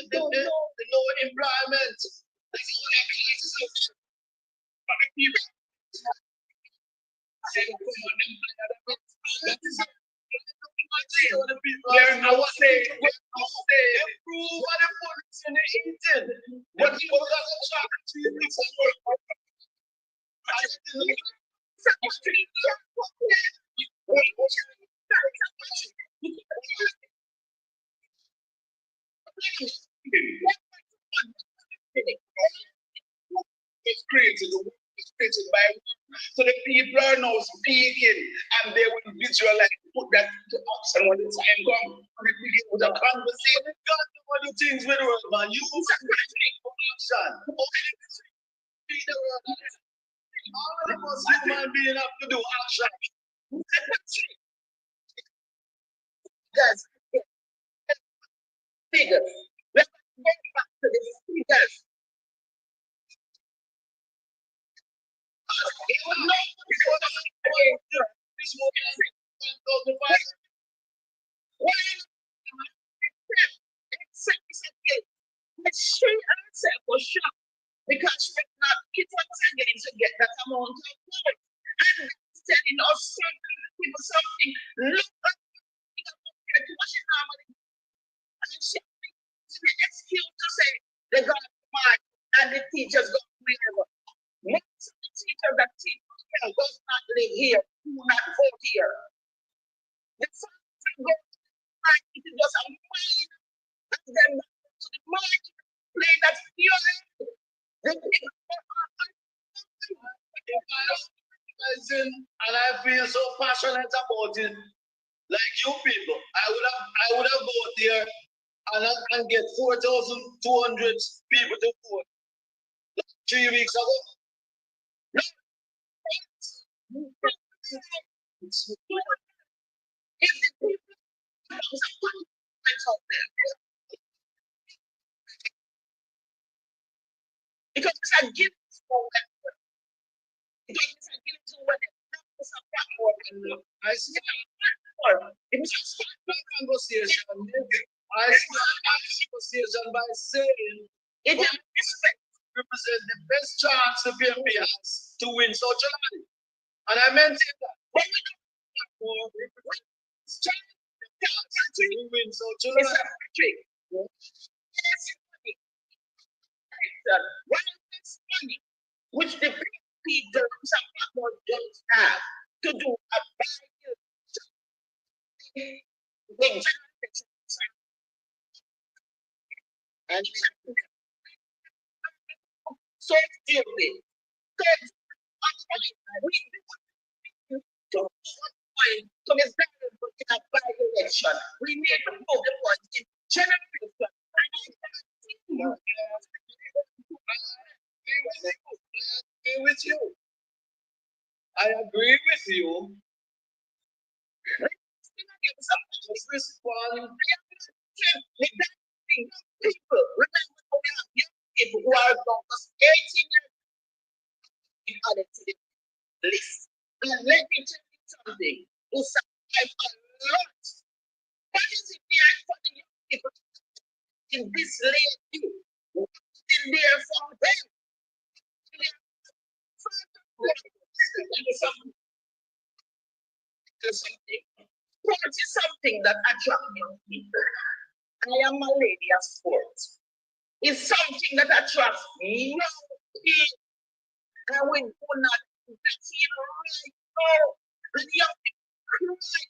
no employment. That's all that causes us. But the people say, come on, that is I was saying, improve what the police in the eating. But people doesn't talk to you. It's created by so the people are now speaking and they will visualize put that to action when the time comes and they begin with a conversation. God do all the things with the world, man. You sacrifice for action. Speak the word. All of us human beings have to do action. Yes. Figures. Let's get back to the figures. It was not before this movie. She herself was shocked because she did not keep on getting to get that amount of food. And that's telling us something, people something. Look at compared to what she normally does. And she has the excuse to say they got mad and the teachers got wherever. Most of the teachers that teach here does not live here, do not vote here. The fact that go to the market, it is just a mind of them to the market, play that fear. And I feel so passionate about it. Like you people, I would have gone there and get 4,200 people to vote 3 weeks ago. If the people out there, because it's a gift for them. Because it's a gift to them. It's a platform. I see a platform. It was a start conversation. I start my conversation by saying it represents the best chance the PMP has to win South Trelawney. And I maintain that. But we don't to win South Trelawney. It's a trick. One of this money, which the people of Patmore don't have to do a big and so stupid. So it's better to have by-election. We need to move the point in generation. I agree with you. Just respond. People, remember we have young people who are almost 18 years added to the list. And let me tell you something, who survive a lot. What is it there for the young people in this lady? What's in there for them? Sport is something that attracts young people. I am a lady of sports. It's something that attracts young people. And we do not that's right now. The young people cry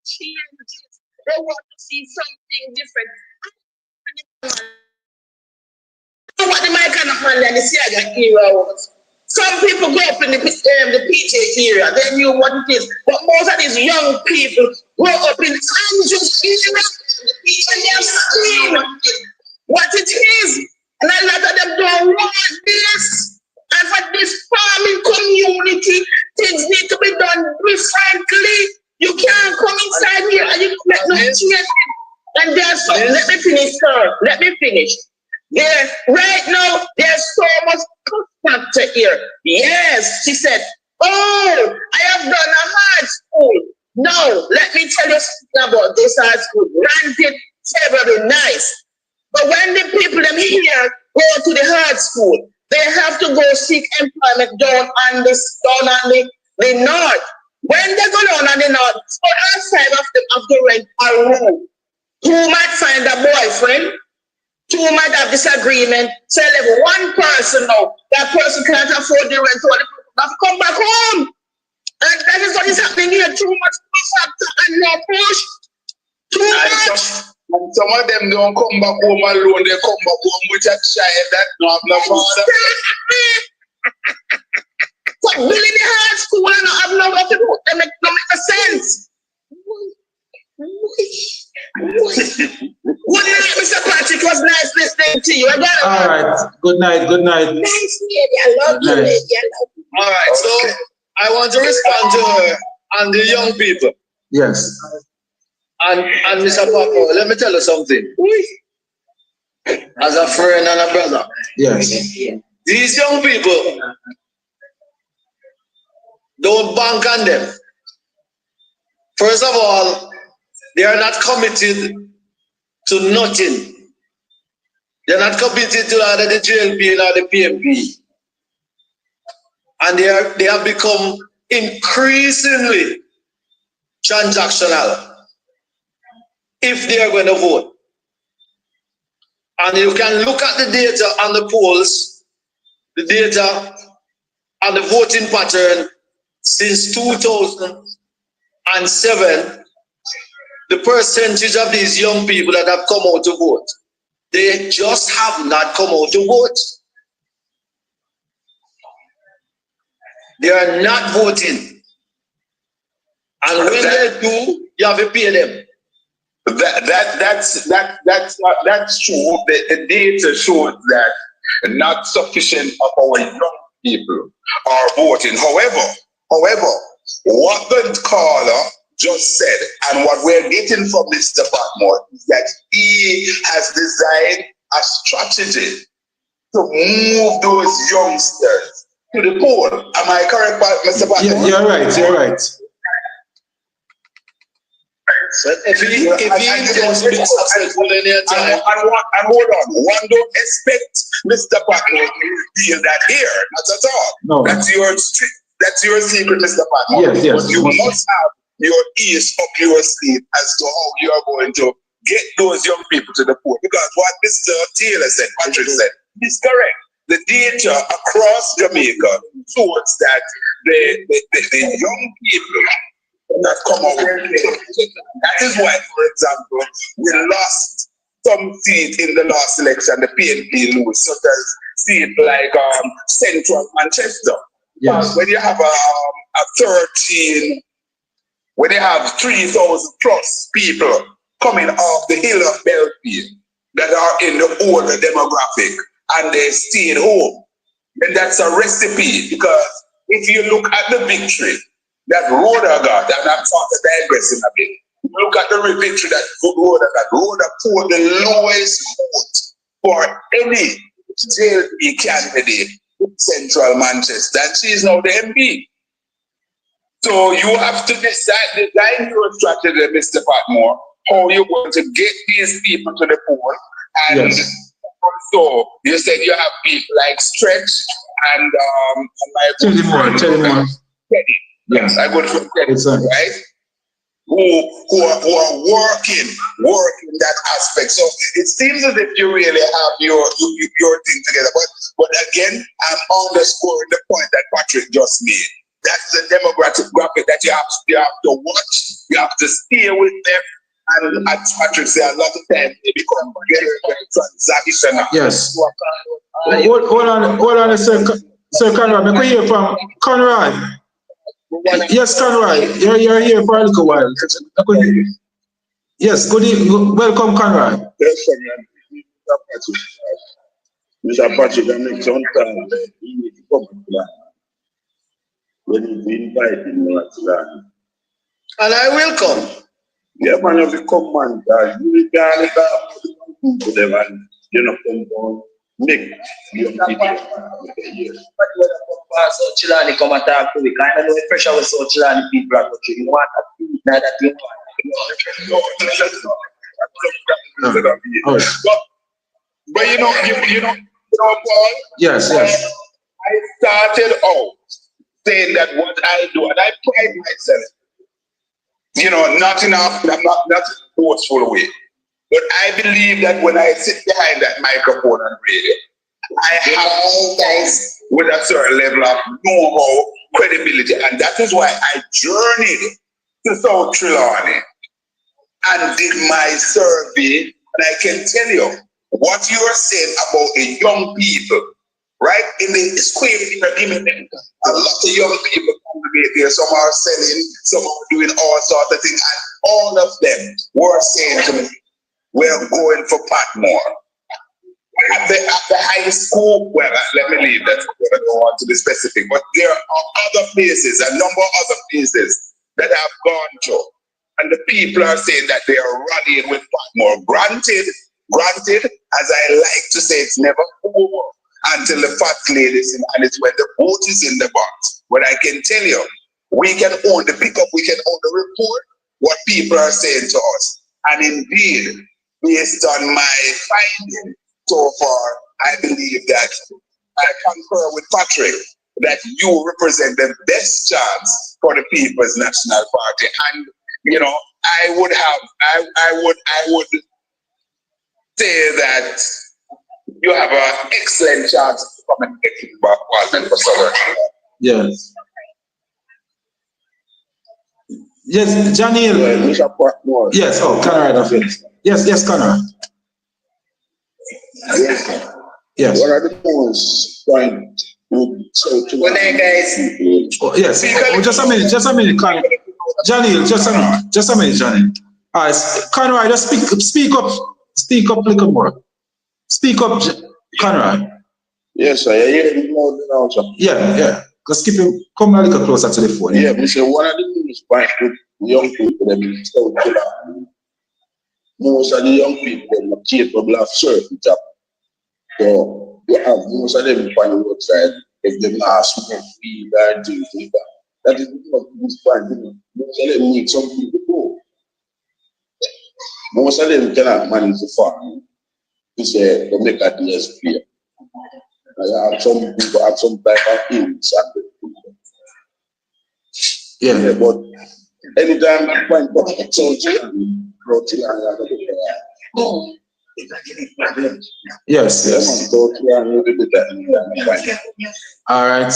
changes. They want to see something different. You know what the Michael and the Siaga era was? Some people go up in the PJ area, they knew what it is. But most of these young people grow up in Andrew's era, and they have seen what it is. And a lot of them don't want this. And for this farming community, things need to be done differently. You can't come inside here and you make no change. And there's some, let me finish, sir. Let me finish. Yeah, right now there's so much factor here. Yes, she said, oh, I have done a hard school. No, let me tell you something about this hard school. Granted, very nice. But when the people them here go to the hard school, they have to go seek employment down on the north. When they go down on the north, so outside of the rent a room, who might find a boyfriend, two might have disagreement. Say like one person now, that person can't afford the rent, so the person have to come back home. And that is what is happening here. Too much factor and no push. Too much. And some of them don't come back home alone, they come back home with a child that don't have no father. So building the hard school and not have nowhere to do, that make no sense. Good night, Mr. Patrick. It was nice listening to you. Again, all right. Good night. Good night. Nice lady. I love you, lady. I love you. All right, so I want to respond to her and the young people. Yes. And Mr. Patmore, let me tell you something. As a friend and a brother. Yes. These young people, don't bank on them. First of all, they are not committed to nothing. They're not committed to either the JLP or the PMP. And they have become increasingly transactional if they are going to vote. And you can look at the data on the polls, the data and the voting pattern since 2007, the percentage of these young people that have come out to vote, they just have not come out to vote. They are not voting. And when they do, you have to pay them. That's true. The data shows that not sufficient of our young people are voting. However, what the caller just said and what we're getting from Mr. Patmore is that he has designed a strategy to move those youngsters to the poll. Am I correct, Mr. Patmore? Yeah, you're right. You're right. But if he intends to be successful in their time, and hold on, one don't expect Mr. Patmore to reveal that here, not at all. No. That's your secret, Mr. Patmore. Yes, yes. But you must have your ears up your sleeve as to how you are going to get those young people to the poll. Because what Mr. Taylor said, Patrick said, is correct. The data across Jamaica shows that the young people that come out. That is why, for example, we lost some seats in the last election, the PNP lose, such as seats like Central Manchester. Yes. When you have when you have 3,000 plus people coming off the hill of Belfield that are in the older demographic and they stay at home, then that's a recipe. Because if you look at the victory that Rhoda got, and I'm sort of digressing a bit. Look at the victory that Rhoda got. Rhoda poured the lowest vote for any JLP candidate in Central Manchester, and she is now the MP. So you have to design your strategy, Mr. Patmore, how you're going to get these people to the poll. And yes. Also, you said you have people like Stretch and Tell me more. Yes, I go to Teddy, right? Who are working that aspect. So it seems as if you really have your thing together. But again, I'm underscoring the point that Patrick just made. That's the demographic that you have to watch. You have to stay with them. And as Patrick said, a lot of times they become very, very transactional. Yes. Hold on a second. Sir Conrad, I can hear from Conrad. Yes, Conrad, you're here for a little while. I can hear you. Yes, good evening. Welcome, Conrad. Yes, Mr. Patrick, I make some time. He need to come to plan. When you invite him to land. And I will come. Yeah, man, if you come, man, you will get to them and you know, come down, make young people. So Chilani come and talk to me. I don't know the pressure was so Chilani people are touching. You want that thing now that you want. But you know, Paul. Yes, yes. I started out saying that what I do, and I pride myself. You know, not enough. I'm not in a forceful way, but I believe that when I sit behind that microphone and radio, I have guys with a certain level of know-how, credibility, and that is why I journeyed to South Trelawney and did my survey. And I can tell you what you are saying about the young people, right? In the square, you're giving them a lot of young people congregate there. Some are selling, some are doing all sorts of things, and all of them were saying to me, "We're going for Patmore." At the high school, well, let me leave that. I don't want to be specific, but there are other places, a number of other places that I've gone to, and the people are saying that they are rallying with Patmore. Granted, as I like to say, it's never over until the fact ladies, and it's when the vote is in the box. But I can tell you, we can only pick up, we can only report what people are saying to us. And indeed, based on my findings so far, I believe that I concur with Patrick that you represent the best chance for the People's National Party. And you know, I would say that you have an excellent chance to come and get into Parliament for Southern. Yes. Yes, Janil. Yes, oh, Conrad of it. Yes, Conrad. Yes. What are the most point? Good night, guys. Oh, yes. Oh, just a minute, Conrad. Janil, just a minute, Janil. All right, Conrad, just speak up a little more. Speak up, Conrad. Yes, sir. Yeah. Just come a little closer to the phone. Yeah, we say one of the things by young people that we still most of the young people that are capable of certain job. So you have most of them on the roadside, if they ask for weed or things like that. That is because this point, most of them need some people to go. Most of them cannot manage the farm. To say to make a DSP. I have some people have some type of things. Yeah, but anytime I find so yes. All right.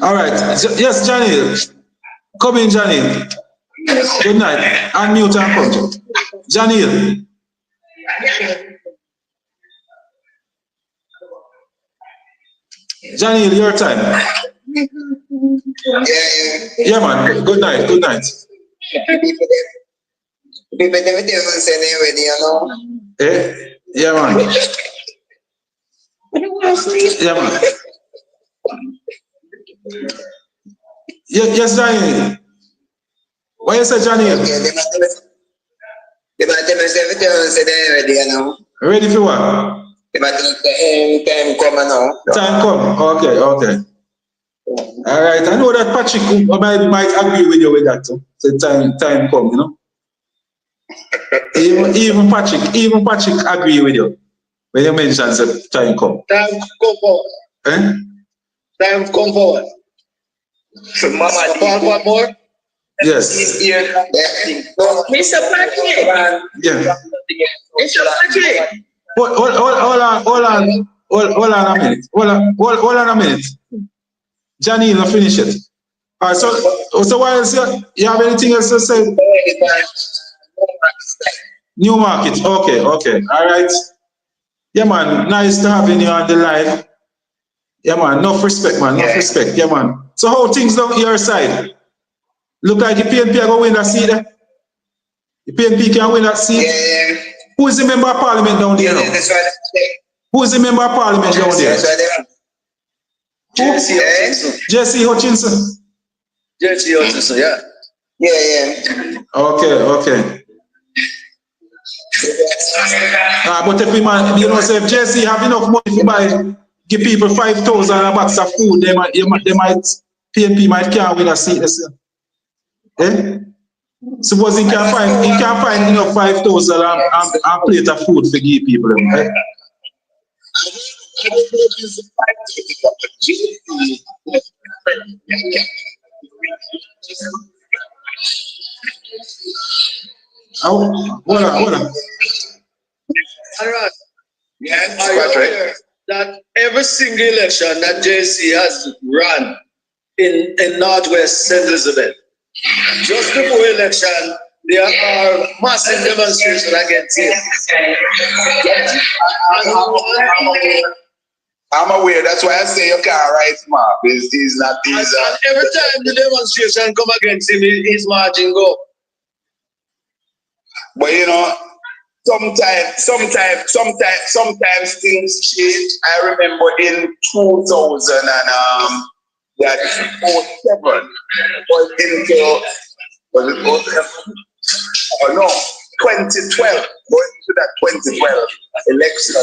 All right. Yes, Johnny. Come in, Johnny. Good night. Unmute and come. Johnny. Johnny, your time. Yeah, man. Good night. Good night. Eh? Yeah, man. Yeah, man. Yes, Johnny. Why you say Johnny? Ready for what? Time come now. Time come. Okay. All right. I know that Patrick might agree with you with that too. So time come, you know. Even Patrick agree with you when you mention the time come. Time come forward. Eh? Time come forward. Mama, Paul more. Yes. Mr. Patrick. Yeah. Mr. Patrick. Hold on a minute. Hold on a minute. Johnny, you finish it. All right, so what else you have anything else to say? New market. Okay. All right. Yeah, man. Nice to have you on the line. Yeah, man. Enough respect, man. Enough respect. Yeah, man. So how things down your side? Look like the PNP are going to win that seat there. The PNP can win that seat. Yeah. Who is the member of parliament down there now? Who is the member of parliament down there? Jesse Hutchinson. Jesse Hutchinson. Jesse Hutchinson, yeah. Yeah. Okay. But if we man, you know, say if JC have enough money to buy, give people 5,000 a box of food, they might PNP might can't win a seat. Eh? Suppose he can find enough 5,000 and plate of food to give people. Eh? Hold on. Yes, are you aware that every single election that JC has run in Northwest St. Elizabeth, just before election, there are massive demonstrations against him. I'm aware. That's why I say you can't write him off. He's not. And every time the demonstration come against him, his margin go. But you know, sometimes things change. I remember in 2000 and that 07 was into, was it 07? Oh no, 2012. Going into that 2012 election. I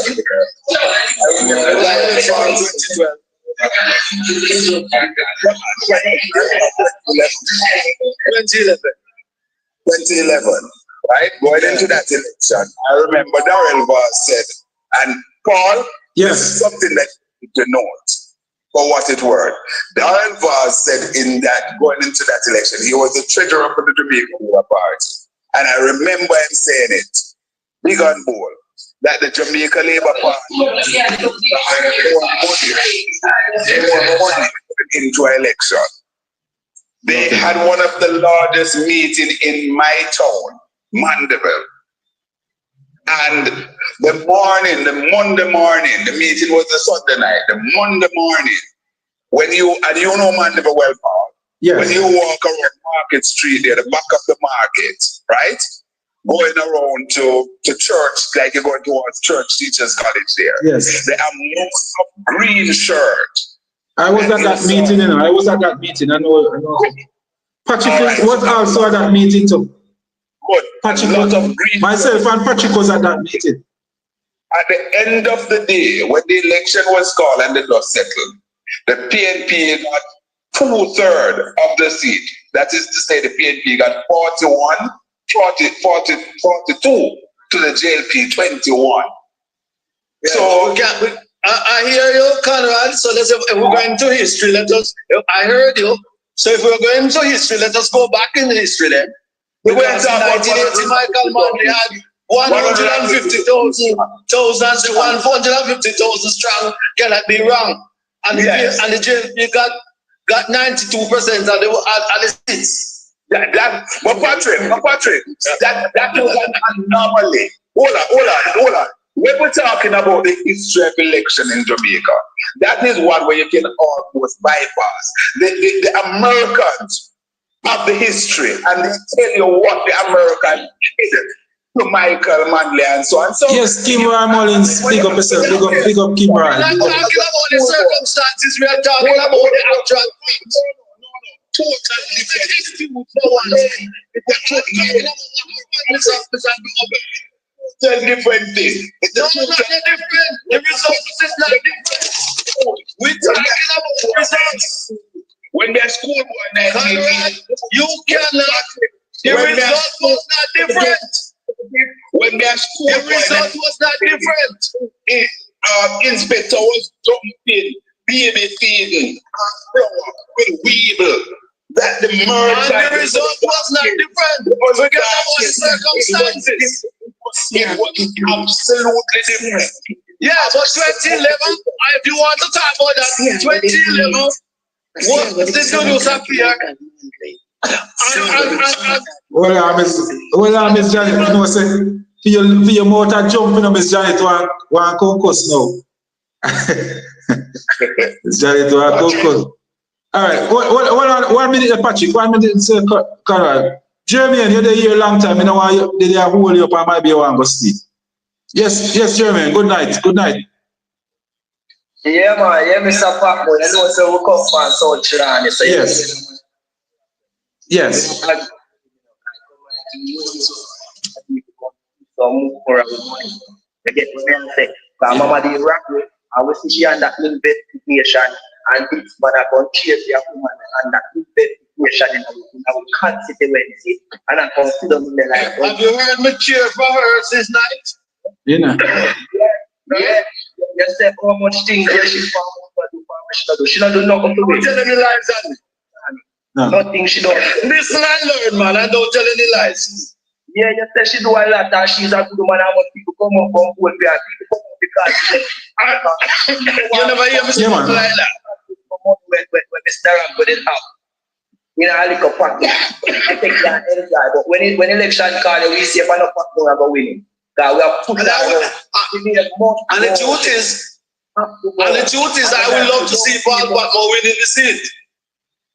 remember that 2012. 2011, right? Going into that election, I remember Darrell Voss said, and Paul, yes, this is something that you need to note for what it worth. Darrell Voss said in that, going into that election, he was the treasurer for the Jamaican Labour Party. And I remember him saying it, big and bold, that the Jamaica Labour Party more money into an election. They had one of the largest meetings in my town, Mandeville. And the Monday morning, the meeting was the Sunday night, the Monday morning, when you know Mandeville well, Paul. Yes. When you walk around Market Street there, the back of the market, right? Going around to church, like you're going towards Church Teachers College there. Yes. There are most of green shirt. I was at that meeting, you know. I know. Patrick was also at that meeting too. Good. Patrick, myself and Patrick was at that meeting. At the end of the day, when the election was called and the dust settled, the PNP got 2/3 of the seat. That is to say, the PNP got 42 to the JLP 21. Yeah. So I hear you, Conrad. So let's if we're going to history. I heard you. So if we're going to history, let us go back in history then. Because in 1980, Michael Manley had 150,000 strong, cannot be wrong. And the JLP got 92% of the seats. But Patrick, that was an anomaly. Hold on. When we're talking about the history of election in Jamaica, that is one where you can almost bypass. The Americans have the history, and they tell you what the Americans did to Michael Manley and so on. So yes, Kimra Mullins, big up yourself, big up Kimra. We're not talking about the circumstances, we are talking about the actual things. Totally different thing. No, not different. The results is not different. We're talking about the results. When they're school boy, you cannot. The result was not different. When they're school the result was not different. Inspector was jumping, baby feeding, with weevil. That the murder. And the result was not different. Forget about circumstances. It was absolutely different. Yeah, but 2011, if you want to talk about that, 2011, what did you do appear? Well, Miss Janet, you know, say, for your motor jumping, Miss Janet, one concourse now. Miss Janet, one concourse. All right, 1 minute, Patrick, 1 minute, Sir Conrad. Jermaine, you're there here a long time, you know why they hold you up and might be one go sleep. Yes, Jermaine, good night. Yeah, man, yeah, Mr. Patmore, you know, so we come from South Sudan, so yes. Some more money. I get what I'm saying. But Mama did rock with, I will see she on that investigation, and this man I can chase the woman and that investigation in our constituency, and I consider me like. Have you heard me cheer for her since night? You know. Yeah. You said how much things where she found she not do nothing to me. Don't tell any lies, Andy. No. Nothing she don't. Listen and learn, man, and don't tell any lies. Yeah, you said she do a lot and she's a good woman. How much people come up from both way and people come up because You never hear me say Yeah, man. something like that. when Mr. Ram put it out. You know, I look up pack. I take that enjoy. But when election call, we see if I not pack more about winning. Because we have put that And the truth is, I would love to see Paul Patmore winning the seat.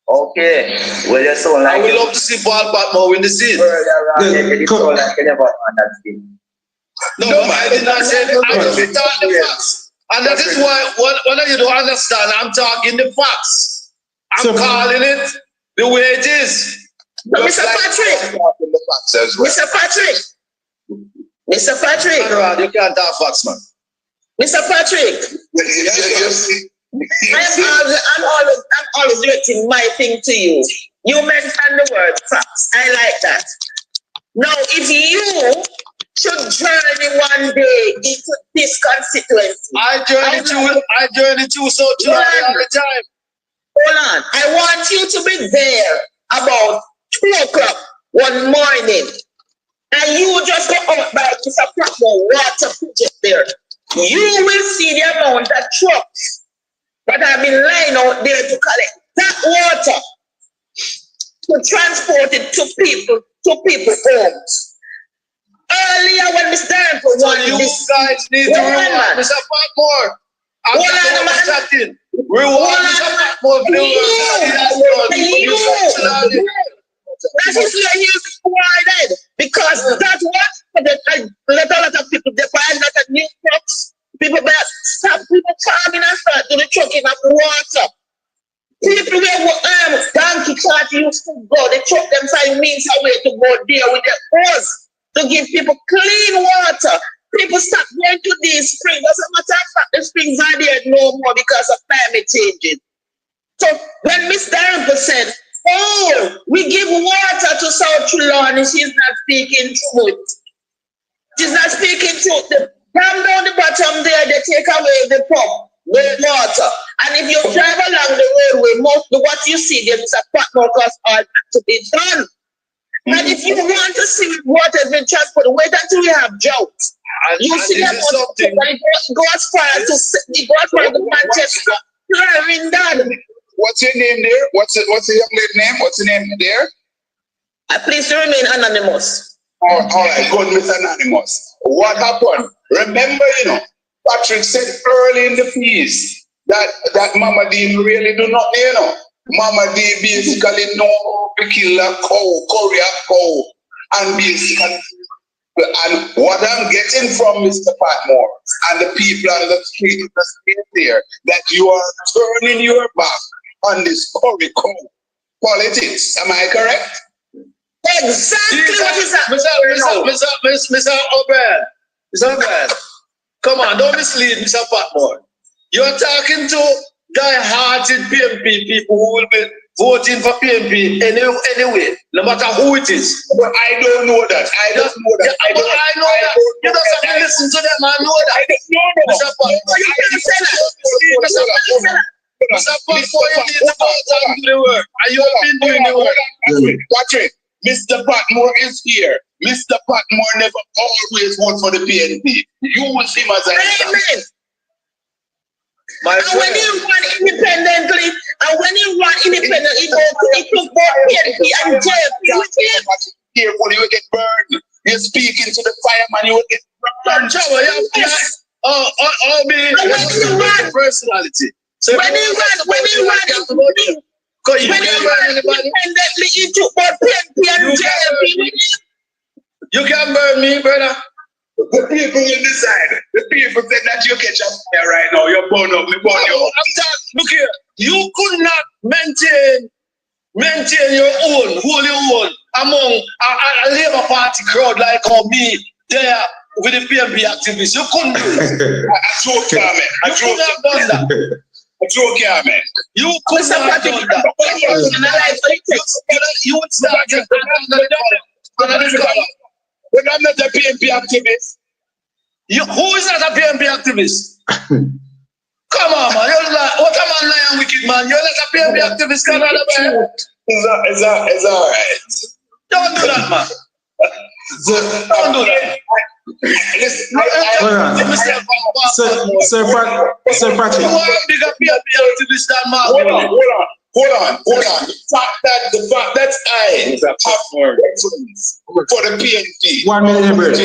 Okay. Well, you're so like I would love to see Paul Patmore win the seat. It's so like you never understand. No, I did not say that. I just talk the facts. And that is why, when you don't understand, I'm talking the facts. I'm calling it the way it is. Mr. Patrick. Mr. Patrick. You can't talk facts, man. Mr. Patrick. I'm always directing my thing to you. You mentioned the word facts. I like that. Now, if you should journey one day into this constituency, I journey through South Carolina all the time. hold on. I want you to be there about 2 o'clock one morning, and you just go out by Mr. Patmore water project there. You will see the amount of trucks that have been lying out there to collect that water, to transport it to people's homes. Earlier when Mr. Ample wanted You this, guys need to reward Mr. Patmore. I'm chatting. Reward Mr. Patmore for the work that he has done. that is where he is rewarded, because that's what let a lot of people they buy a lot of new trucks. People stop people farming and start doing the trucking of water. People where donkey cart used to go, they truck them find means a way to go there with their hose to give people clean water. People stop going to these springs. Doesn't matter if the springs are there no more because of climate changes. So when Mr. Ample said, "Oh, we give water to South Trelawney," she's not speaking truth. She's not speaking truth. Down the bottom there, they take away the pump with water. And if you drive along the railway, most of what you see there is a Patmore cost all to be done. And if you want to see what has been transported, wait until we have drought. You see that go as far as to Manchester. Clarendon. What's your name there? What's the young lady name? What's the name there? Please remain anonymous. All right, good, Miss Anonymous. What happened? Remember, Patrick said early in the piece that Mama D really do not, Mama D basically know how to kill a cow, curry a cow, and basically, and what I'm getting from Mr. Patmore and the people on the street there, that you are turning your back on this curry cow politics. Am I correct? Exactly what is that? Mr. O'Brien. Mr. O'Brien. Come on, don't mislead Mr. Patmore. You're talking to die-hearted PMP people who will be voting for PMP anyway, no matter who it is. But I don't know that. I know that. You don't have to listen to them. I know that. Mr. Patmore. Mr. Patmore, you need to go out and do the work. And you have been doing the work. Patrick, Mr. Patmore is here. Mr. Patmore never always vote for the PNP. You will see him as an example. And when he run independently, he took both PNP and JP with him. Careful, you will get burned. You're speaking to the fireman, you will get burned. Personality. So when he ran independently, he took both PNP and JP with him. You can burn me, brother. The people will decide. The people say that you catch a fire right now. You're burn up, me burn you up. Look here. You could not maintain maintain your own, hold your own among a Labour Party crowd like how me there with the PMP activists. You couldn't do it. I joke, man. I You joke. couldn't have done that. I joke, man. You couldn't have done that. You would start to But I'm not a PMP activist. who is not a PMP activist? Come on, man. You're like, what a man lying wicked man. You're not a PMP activist, Canada, man. It's all right. Don't do that, man. Don't do that. Sir Patrick. You are a bigger PMP activist than Mark. Hold on. The fact that I have reference for the PNP. 1 minute, Ebert.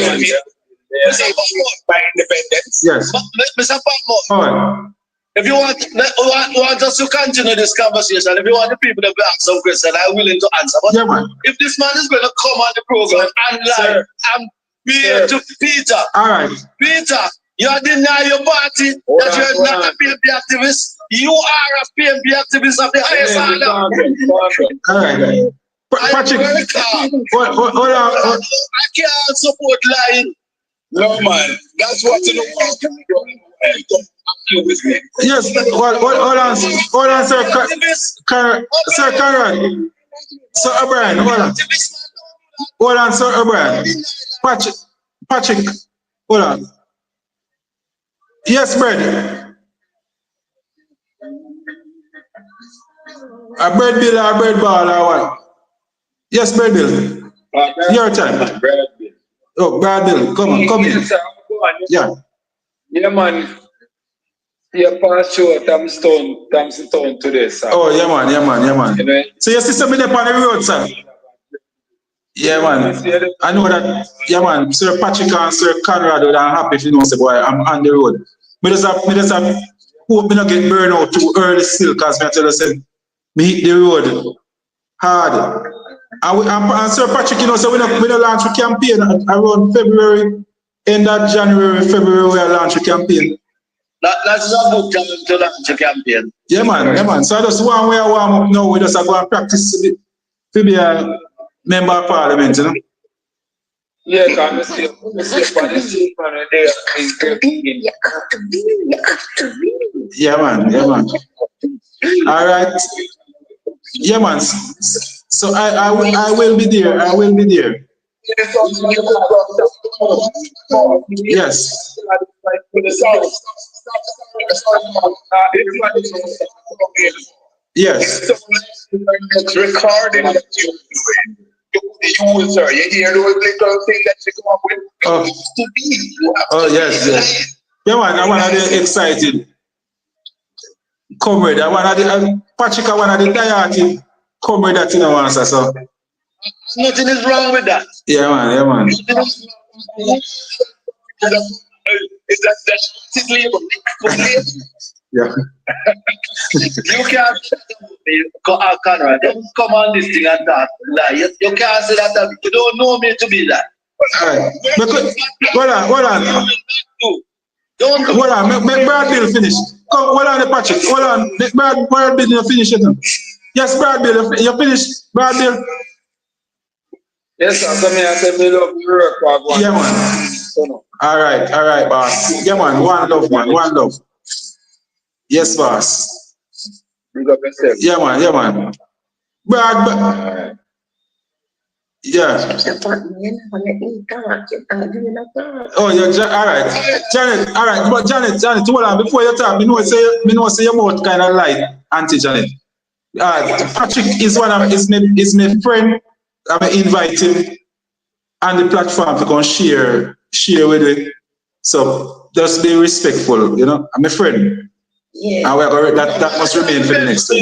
By independence. Yes. Mr. Patmore, All right. if you want us to continue this conversation, if you want the people to ask some questions, I'm willing to answer. But Yeah, man. if this man is going to come on the program and lie and be here to Peter, All right. Peter, you deny your party that you're not a PMP activist. You are a PMP activist of the highest order. All right. Patrick, hold on. I can't support lying. No, man. That's what you know. Yes, hold on, Sir Conrad. Sir O'Brien, hold on, Sir O'Brien. Patrick, hold on. Yes, bread. A bread bill or a bread ball or what? Yes, bread bill. Your time. Oh, bread bill. Come in. Yeah. Yeah, man. Yeah, pass through Thompson Town today, sir. Oh, yeah, man. You know? So your sister been up on the road, sir? Yeah, man. I know that. Yeah, man. Sir Patrick and Sir Conrad would I'm happy if you know, say, boy, I'm on the road. Me just have hope me not get burned out too early still, because I tell you, say, me hit the road hard. And Sir Patrick, you know, so we don't launch a campaign around February, end of January, February, we launch a campaign. That's a good time to launch a campaign. Yeah, man. So I just want we warm up now. We just go and practice to be a member of parliament, you know? Yeah, because I see on the street, man, there is You have to be. Yeah, man. All right. Yeah, man. So I will be there. Yes. Yes. Recording that you're doing. You user, you hear those little things that you come up with? Oh, yes. Yeah, man, I want to be excited. Comrade, Patrick, I want to be dieting. Comrade, that you know, answer, so. Nothing is wrong with that. Yeah, man. Is that labor? Yeah. You can't Conrad, don't come on this thing and that lie. You can't say that. You don't know me to be that. All right. Hold on. Don't do. Hold on. Make Brad Bill finish. Come, hold on, Patrick. Hold on. Make Brad Bill finish it. Yes, Brad Bill, you finished. Brad Bill. yes, sir. So I said, me love your work. Yeah, man. So, no. All right, boss. Yeah, man. One love. Yes, boss. Big up yourself. Yeah, man. Brad. Yeah. Oh, yeah. All right. Janet. All right. But Janet, hold on. Before you talk, me know say your mouth kind of light, Auntie Janet. Patrick is my friend. I'm inviting on the platform to come share with it. So just be respectful, you know. I'm a friend. Yeah. And we're going that must remain for the next time.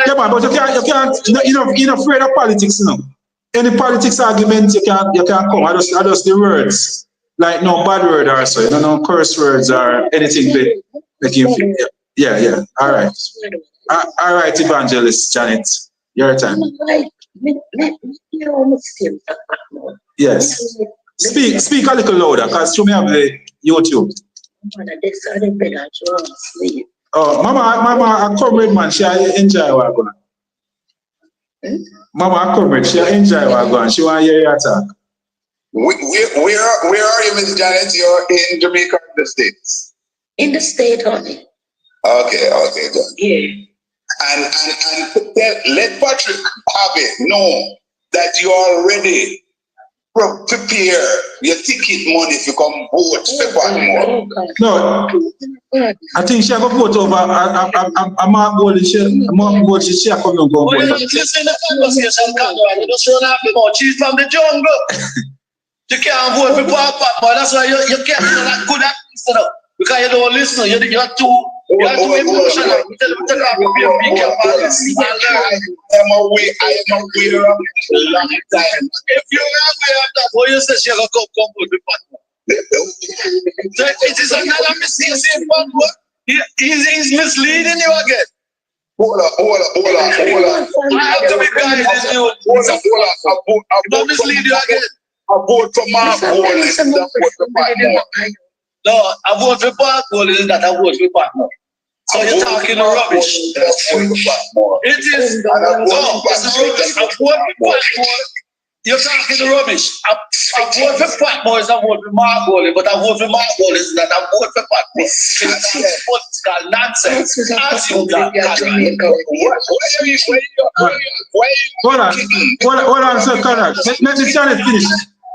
Yeah, man, but you're not afraid of politics, you know. Any politics argument you can come. I just the words. Like no bad word or so, you know, no curse words or anything that make you feel. Yeah. All right, Evangelist Janet. Your time. Yes. Speak a little louder, because you may have the YouTube. Oh, Mama, a comrade man, she enjoy what going on. Mama Comrade, she enjoy what going. She want to hear your talk. Where are you, Miss Janet? You're in Jamaica, in the States. In the state, honey. Okay, good. Yeah. And let Patrick have it know that you are ready. Prepare your ticket money if you come vote for Patmore. No, I think she have a vote over a Mark Gold. She come and go vote. Listen to the conversation, Conrad. You don't show up about she's from the jungle. You can't vote for Patmore. That's why you can't do that good at listening. Because you don't listen. You're too emotional. You tell them to take off your big cap and listen and learn. I am aware of it a long time. If you're aware of that, what you say she's going to come vote for Patmore? So it is another mistake saying Patmore. He's misleading you again. Hold on. I have to be guiding you. Don't mislead you again. I vote for Mark Gold and vote for Patmore. No, I vote for Patmore is that I vote for Patmore. So you're talking rubbish. It is. No, it's rubbish. I vote for Patmore. You're talking rubbish. I vote for Patmore is I vote for Mark Gold, but I vote for Mark Gold is that I vote for Patmore. It's political nonsense. As you got Hold on, sir, Conrad. Let Miss Janet finish.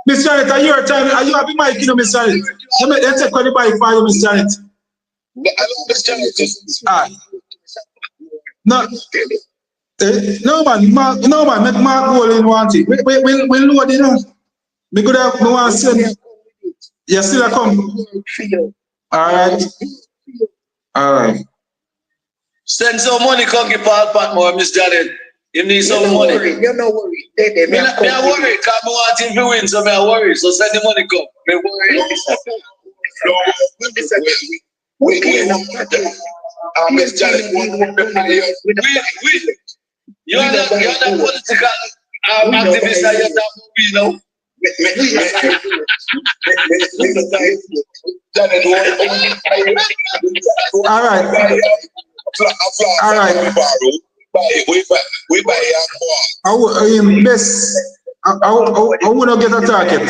Miss Janet, are you your time? Are you happy, Mike? You know, Miss Janet. Let's take the bike for you, Miss Janet. Miss Janet. No man, make Mark Gold in one thing. We'll load it now. We could have one send. You still a come? Alright. Send some money, come give Paul Patmore, Miss Janet. You need some money. You're not worried. Me not worry, because I want him to win, so I worry. So send the money come. Me worry. Miss Janet, you're not political activist that you're not moving now. We buy I want to get a target.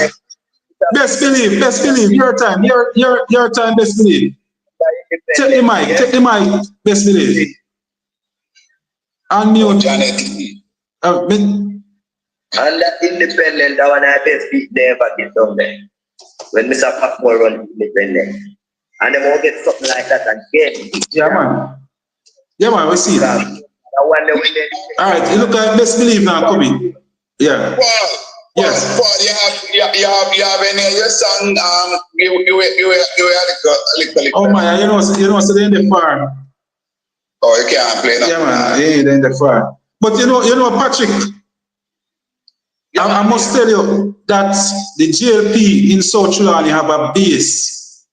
Best believe, your time, your time, best believe. Take the mic, best believe. Unmute. And that independent, I want to best beat never get down there. When Mr. Patmore run independent. And they won't get something like that again. Yeah, man, we see it. Alright, you look at best believe now, coming. Yeah. Yes. Paul, you have any of your song? You had a little. Oh man, you know, so they're in the far. Oh, you can't play that. Yeah, man, they're in the far. But you know, Patrick. I must tell you that the JLP in South Trelawney have a base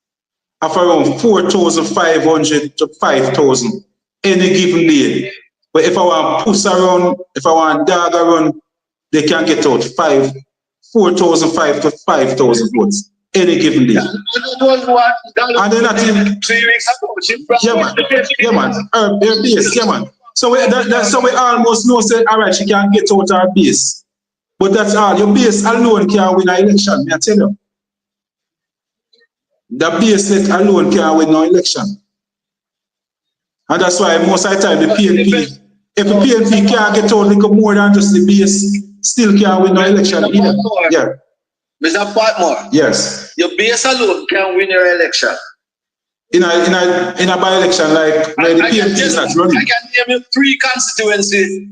of around 4,500 to 5,000 any given day. But if I want puss around, if I want dog around, they can get out 4,500 to 5,000 votes any given day. And then I think 3 weeks ago, yeah man, their base, yeah man. So we almost know say alright, she can get out her base. But that's all. Your base alone can't win an election, I tell you. The base alone can't win no election. And that's why most of the time the PNP, if the PNP can't get out like more than just the base, still can't win no election either. Yeah. Mr. Patmore. Yes. Your base alone can't win your election. In a by-election like where the PNP is not running. I can name you 3 constituencies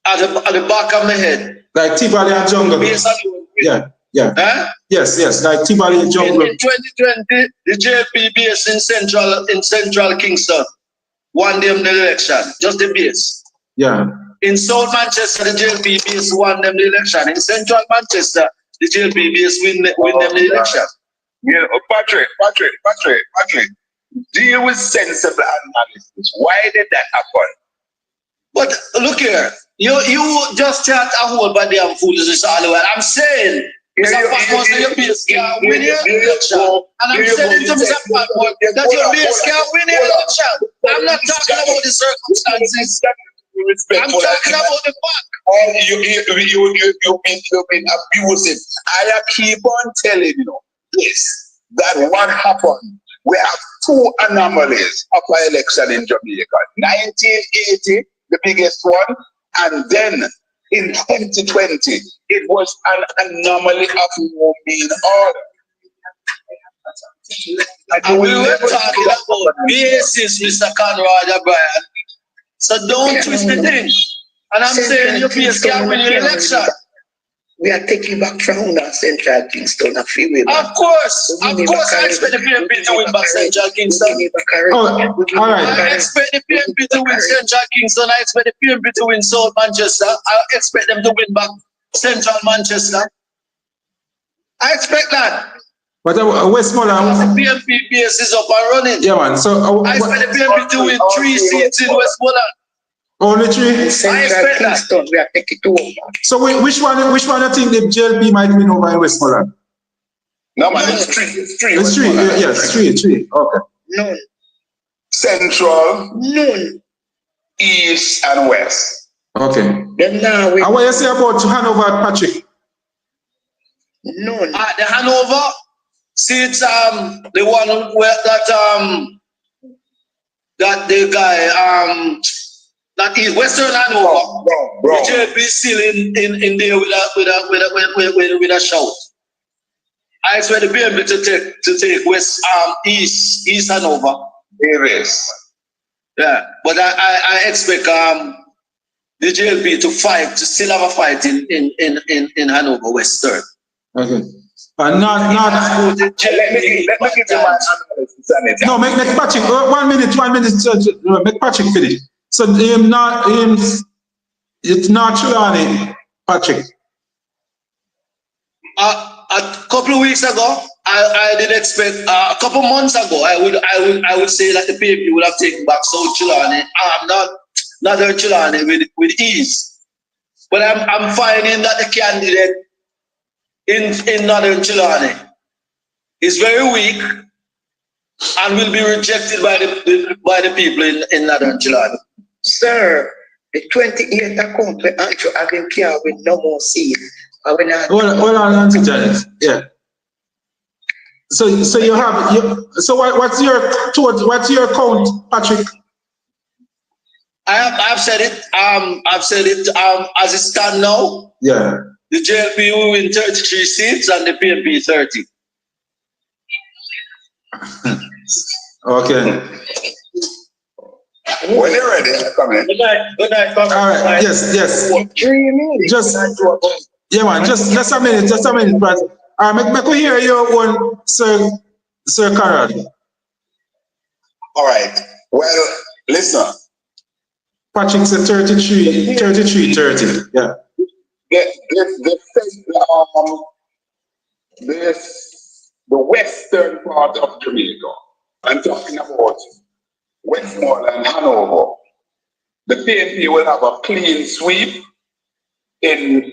at the back of my head. Like Tivoli and Jungle. Base alone. Yeah. Huh? Yes, like Tivoli and Jungle. In 2020, the JLP base in central Kingston won them the election. Just the base. Yeah. In South Manchester, the JLP base won them the election. In central Manchester, the JLP base win them the election. Yeah, Patrick. Deal with sensible analysis. Why did that happen? But look here, you just chat a whole body of foolishness all the way. I'm saying, Mr. Patmore, your base can't win your election. And I'm saying to Mr. Patmore that your base can't win your election. I'm not talking about the circumstances. be respectful. I'm talking about the fact. All you've been abusing. I keep on telling you this, that what happened. We have two anomalies of an election in Jamaica. 1980, the biggest one, and then in 2020, it was an anomaly of no mean order. And we were talking about basis, Mr. Conrad O'Brien. So don't twist the thing. And I'm saying your base can't win your election. We are taking back from that Central Kingston a few way back. Of course, I expect the PNP to win back Central Kingston. Oh, all right. I expect the PNP to win Central Kingston. I expect the PNP to win South Manchester. I expect them to win back Central Manchester. I expect that. But Westmoreland. The PNP base is up and running. Yeah, man. So I expect the PNP to win 3 seats in Westmoreland. Only 3. Central Kingston, we are taking 2 over. So which one you think the JLP might win over in Westmoreland? No, man, it's 3. It's 3. It's 3. Yes, 3. Okay. None. Central, None. East, and West. Okay. Then now we. And what you say about Hanover, Patrick? None. The Hanover, see it's the one where that the guy that is Western Hanover. Bro. The JLP is still in there with a shout. I expect the PNP to take East Hanover. There is. Yeah, but I expect the JLP to still have a fight in Hanover Western. Okay. And not. Let me give you my analysis. No, make Patrick 1 minute. Make Patrick finish. So it's not Trelawney, Patrick. A couple of weeks ago, I did expect a couple months ago. I would say that the PNP would have taken back South Trelawney. Northern Trelawney with ease. But I'm finding that the candidate in Northern Trelawney is very weak and will be rejected by the people in Northern Trelawney. Sir, the 28th account, Andrew Adam care with no more seat. Hold on, answer Janet. Yeah. So you have so what's your count, Patrick? I've said it. I've said it. As it stands now. Yeah. The JLP will win 33 seats and the PNP 30. Okay. When you're ready, come in. Good night. All right. Yes. Just yeah, man. Just a minute, but make we hear your one, Sir Conrad. All right. Well, listen. Patrick said 33, 30. Yeah. The western part of Jamaica. I'm talking about Westmoreland, Hanover. The PNP will have a clean sweep in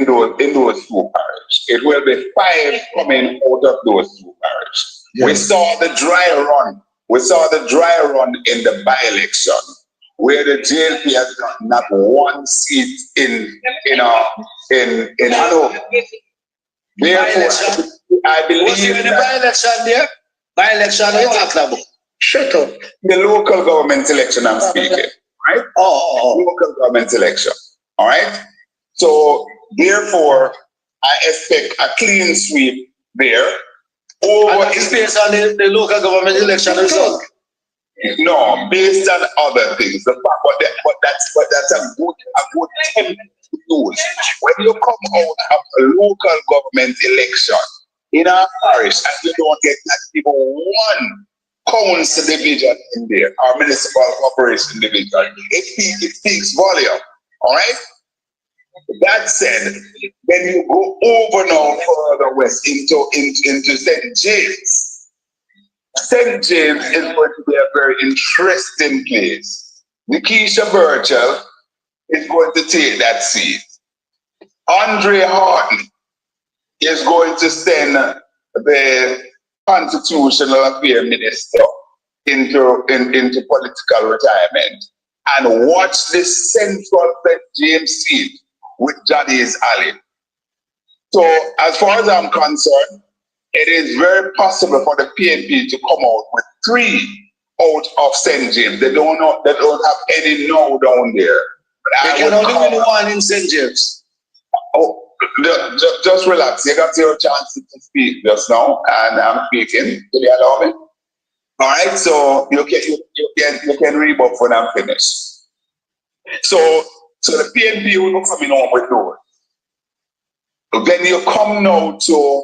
those 2 parishes. It will be 5 coming out of those 2 parishes. Yes. We saw the dry run in the by-election, where the JLP has got not 1 seat in Hanover. Therefore, I believe was there any by-election there? By-election, what are you talking about? Shut up. The local government election I'm speaking, right? Local government election, all right? So, therefore, I expect a clean sweep there. It's based on the local government election result? No, based on other things. But that's a good template to use. When you come out of a local government election in our parish and you don't get even 1 council division in there, or municipal corporation division, it speaks volume. All right? That said, when you go over now further west into St. James, St. James is going to be a very interesting place. Nikisha Burchell is going to take that seat. Andre Horton is going to send the constitutional affairs minister into political retirement. and watch the central St. James seat with Johnny's Alley. So as far as I'm concerned, it is very possible for the PNP to come out with 3 out of St. James. They don't have any now down there. But They can only win 1 in St. James. Oh, just relax. You got your chance to speak just now, and I'm speaking. Will you allow me? All right. So you can rebuff when I'm finished. So the PNP will be coming on with those. Then you come now to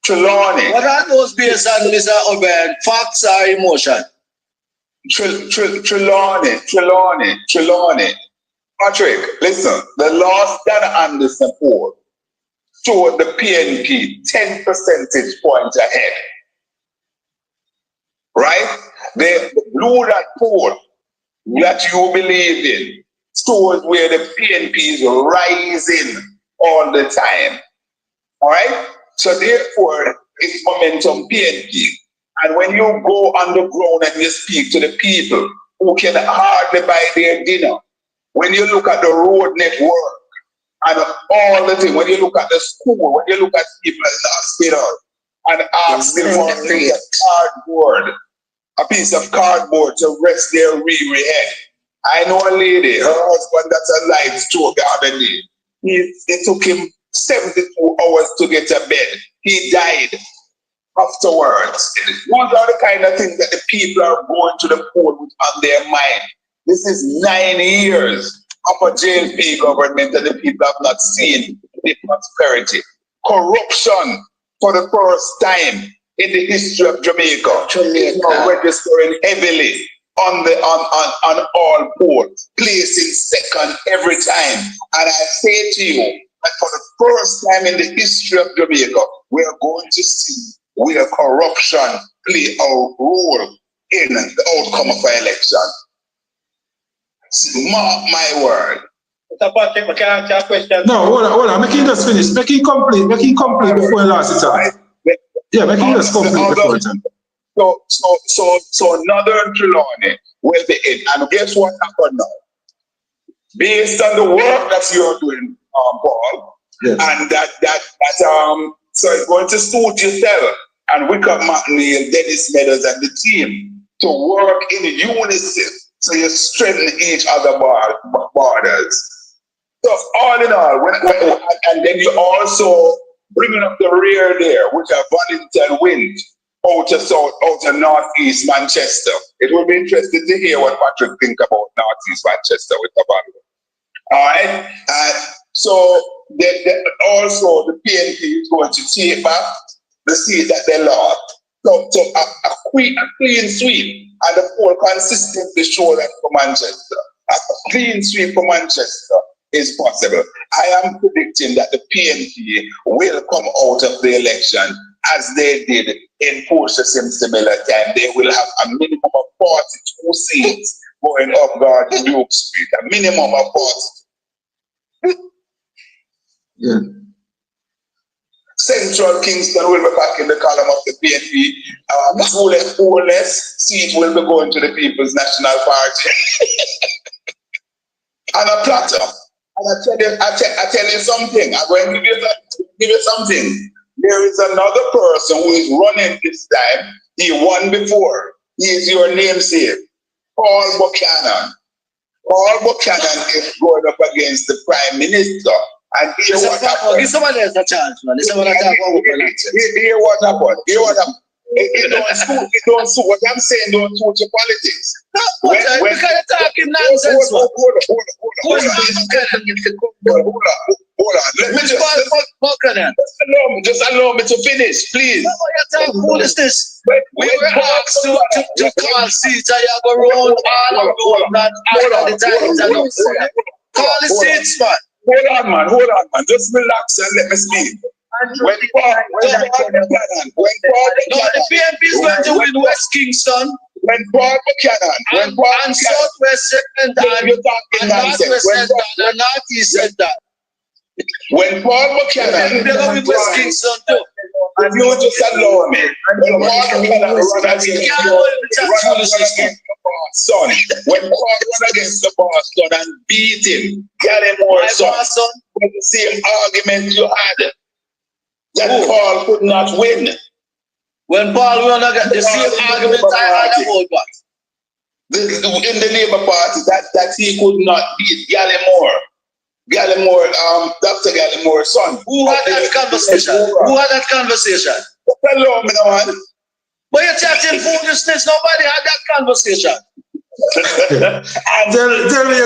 Trelawney. What are those based on, Mr. Obed? Facts or emotion? Trelawney. Patrick, listen, the last data Anderson poll showed the PNP 10 percentage points ahead. Right? The blue dot poll that you believe in shows where the PNP is rising all the time. All right? So therefore, it's momentum PNP. And when you go on the ground and you speak to the people who can hardly buy their dinner, when you look at the road network and all the things, when you look at the school, when you look at people in the hospital and ask them for a piece of cardboard to rest their weary head. I know a lady, her husband that's a life stroke the other day. It took him 72 hours to get to bed. He died afterwards. Those are the kind of things that the people are going to the poll with on their mind. This is 9 years of a JLP government and the people have not seen the prosperity. Corruption for the first time in the history of Jamaica is now registering heavily on all polls, placing second every time. And I say to you that for the first time in the history of Jamaica, we are going to see where corruption play a role in the outcome of an election. Mark my word. No, hold on. Make him just finish. Make him complete before the last time. Yeah, make him just complete before the time. So Northern Trelawney will be in. And guess what happened now? Based on the work that you're doing, Paul, yes. And so it's going to suit yourself and Wickham McNeil, Dennis Meadows, and the team to work in unison so you strengthen each other's borders. So all in all, and then you also bringing up the rear there, which are Wellington Wind, out of northeast Manchester. It will be interesting to hear what Patrick think about northeast Manchester with the band. All right. So also the PNP is going to take back the seat that they lost. So a clean sweep, and the poll consistently show that for Manchester. A clean sweep for Manchester is possible. I am predicting that the PNP will come out of the election as they did in post-similar time. They will have a minimum of 42 seats going up Duke Street. A minimum of 40. Yeah. Central Kingston will be back in the column of the PNP. Two less seats will be going to the People's National Party. And a platter. And I tell you something. I'm going to give you something. There is another person who is running this time. He won before. He is your namesake, Paul Buchanan. Paul Buchanan is going up against the Prime Minister. And hear what happened. Give somebody else a chance, man. Hear what happened. It don't suit. What I'm saying don't suit your politics. No, but we kind of talking nonsense, man. Hold on. Let me just allow me to finish, please. No, you're talking foolishness. We were asked to call seats and you go round all around that after the time. Call the seats, man. Hold on, man. Just relax and let me speak. When Paul Buchanan, the PNP is going to win West Kingston. When Paul Buchanan, and Southwest Second and Northwest Second and Northeast Second. When Paul Buchanan, they're going to win West Kingston too. And you just allow me. When Paul Buchanan boss son. When Paul went against the boss son and beat him, Gallimore son, with the same argument you had, that Paul could not win. When Paul won against the same argument I had about what? In the Labour Party, that he could not beat Gallimore. Dr. Gallimore's son. Who had that conversation? Who had that conversation? Hello, man. But you're chatting foolishness. Nobody had that conversation. Tell me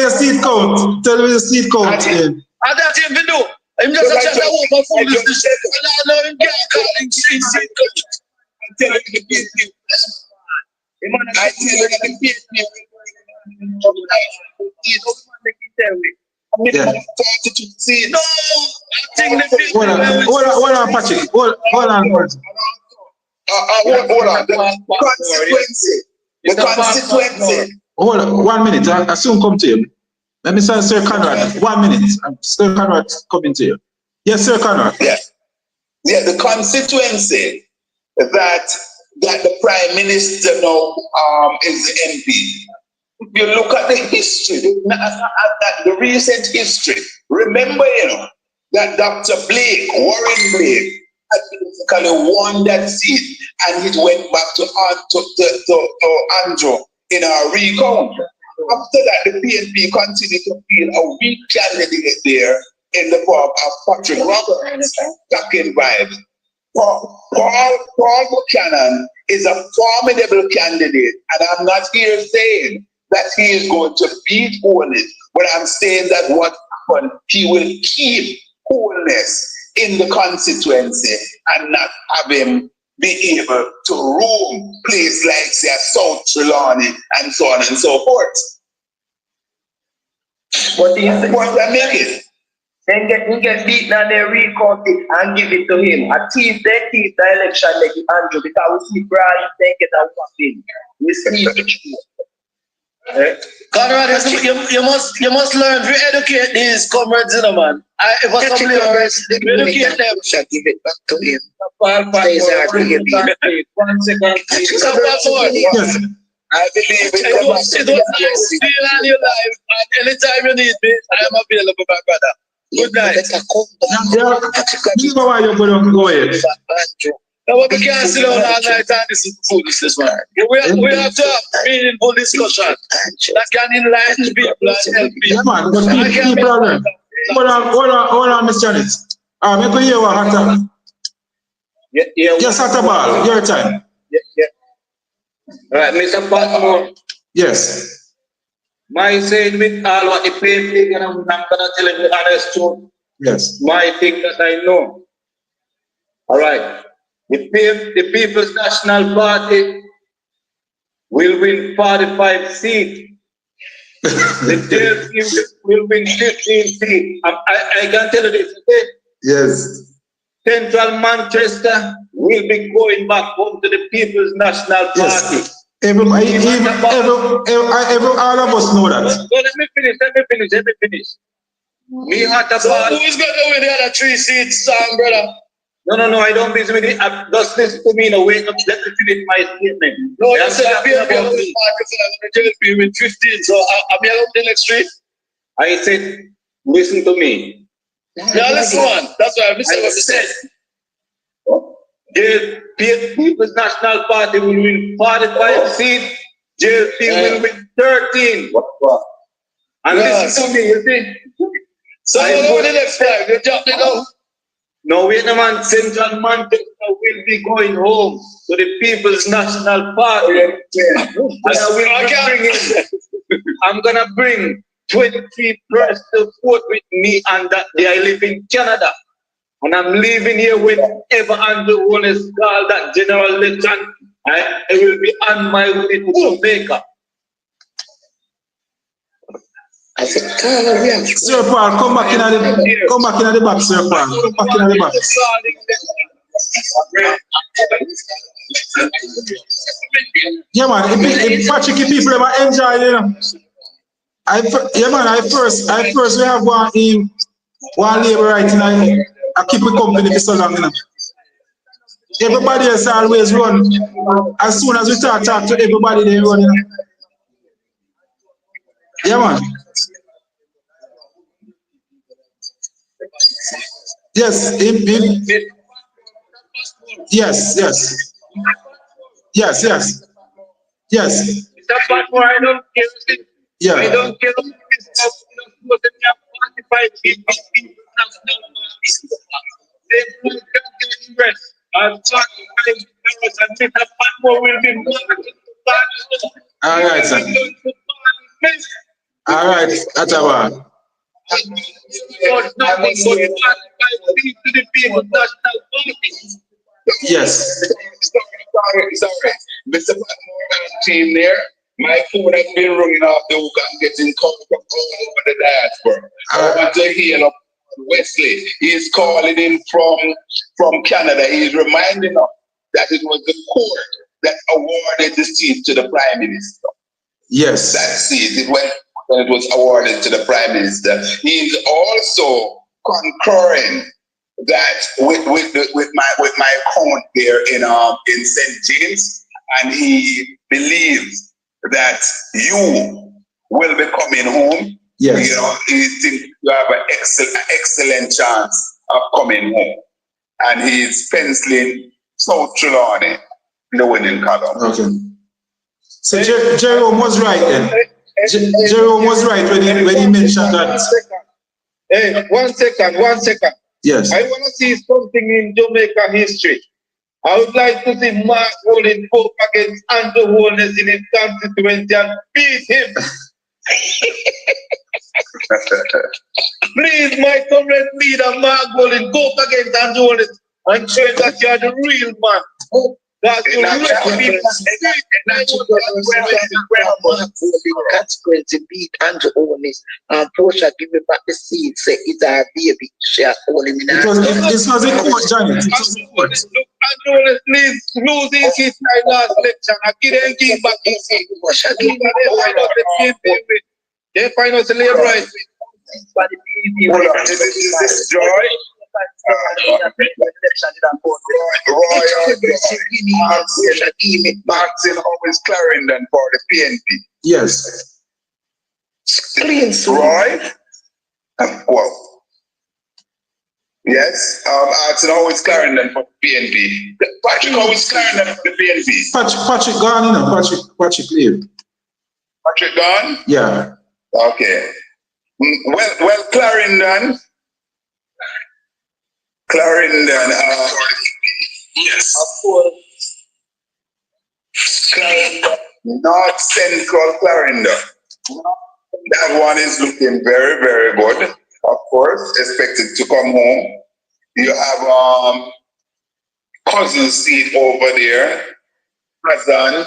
your seat count. Tell me your seat count. And that him to do. I'm just a chat about foolishness. And I know him get calling seat count. I tell you the PSP. I tell you the PSP. Yeah. No, I think the people. Hold on, Patrick. Hold on. Hold on. The constituency. Hold on, 1 minute. I soon come to you. Let me say, Sir Conrad. 1 minute. Sir Conrad coming to you. Yes, Sir Conrad. Yeah, the constituency that the Prime Minister now is the MP. If you look at the history, the recent history, remember, that Dr. Blake, Warren Blake, had basically won that seat and it went back to Andrew in our recount. After that, the PNP continued to feel a weak candidate there in the form of Patrick Roberts, talking vibe. Paul Buchanan is a formidable candidate, and I'm not here saying that he is going to beat Wholeness, but I'm saying that what happened, he will keep wholeness in the constituency and not have him be able to roam places like say South Trelawney and so on and so forth. But he What I make it? then get beaten and they recount it and give it to him. A thief, they thief the election like Andrew because we see Brian, they get a whopping. We see Conrad, you must learn to educate these comrades, man. If I come here, educate them. Give it back to him. One second. Yes. I believe It was nice being on your life, and anytime you need me, I am available, my brother. Good night. You know why you're going to go ahead. Now, we can't sit down all night and listen to foolishness, man. We have to have meaningful discussion that can enlighten people and help people. Yeah, man, but people are learning. Hold on, Mr. Janet. Make we hear what happened. Yes, Ball, your time. Yeah. All right, Mr. Patmore. Yes. My saying with all what the PNP, and I'm gonna tell you the honest truth. Yes. My thing that I know. All right. The People's National Party will win 45 seats. The JLP will win 15 seats. I can tell you this, okay? Yes. Central Manchester will be going back home to the People's National Party. Yes. All of us know that. So let me finish. Me had a So ball. who is going to win the other 3 seats, brother? No, I don't busy with it. Just listen to me now. Wait up, let me finish my statement. No, you said the PNP will win 5% with 15, so I'm here on the next 3. I said, listen to me. Yeah, listen, man. That's why I said what you said. The People's National Party will win 45 seats. JLP will win 13. And listen to me, you see? So you know the next 5, you jump it out. No, wait a man, Central Manchester will be going home to the People's National Party. I'm gonna bring 20 persons to vote with me, and that day I live in Canada. And I'm leaving here whenever Andrew Wallace call that general election. I will be on my way to Jamaica. I said, Sir Paul, come back in the back, Sir Paul. Come back in the back. Yeah, man. If Patrick, people ever enjoy, I first we have one labor right now. I keep it company for so long, Everybody else always run. As soon as we talk to everybody, they run. Yeah, man. Yes, yes, yes. Yes, yes. Yes. Mr. Patmore, I don't care. Yeah. I don't care if it's more than 45 people national party. They will get the rest. And 45 members and Mr. Patmore will be marching to Parliament. All right, sir. All right, Ataba. Yes. Sorry. Mr. Patmore and team there. My phone has been running off the hook and getting calls from all over the diaspora. I want to hear Wesley. He's calling in from Canada. He's reminding us that it was the court that awarded the seat to the Prime Minister. Yes. That seat, it was awarded to the Prime Minister. He's also concurring that with my account there in St. James, and he believes that you will be coming home. Yes. You know, he thinks you have an excellent chance of coming home, and he's penciling South Trelawney in the winning column. Okay. So Jerome was right then. Jerome was right when he mentioned that. Hey, 1 second. Yes. I want to see something in Jamaica history. I would like to see Mark Holden go against Andrew Holness in his constituency and beat him. Please, my comrade leader, Mark Holden, go against Andrew Holness and show him that you are the real man. That's the real people. Consequence beat Andrew Holness and Portia give me back the seed, say it's our baby. She has all him in her. It was a court, Johnny. It was a court. Look, Andrew Holness, please lose his seat in last election and give back his seat. They find us a labor right. Hold on, is this Joy? Martin always Clarendon for the PNP. Yes. Roy? Well. Yes, Martin always Clarendon for the PNP. Patrick always Clarendon for the PNP. Patrick gone, you know, Patrick leave. Patrick gone? Yeah. Okay. Well, Clarendon, yes. Of course. Clarendon, North Central Clarendon. That one is looking very, very good. Of course, expected to come home. You have Cousin's seat over there, Cousin,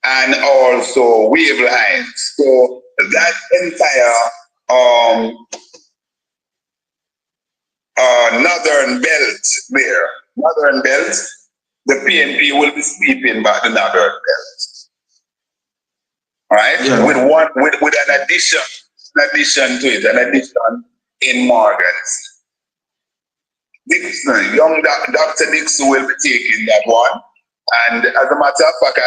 and also Wavell Heights. So that entire northern belt there, the PNP will be sweeping back the northern belt. Right? Yeah. With an addition to it, an addition in Morgan's. Dixon, young Dr. Dixon will be taking that one. And as a matter of fact,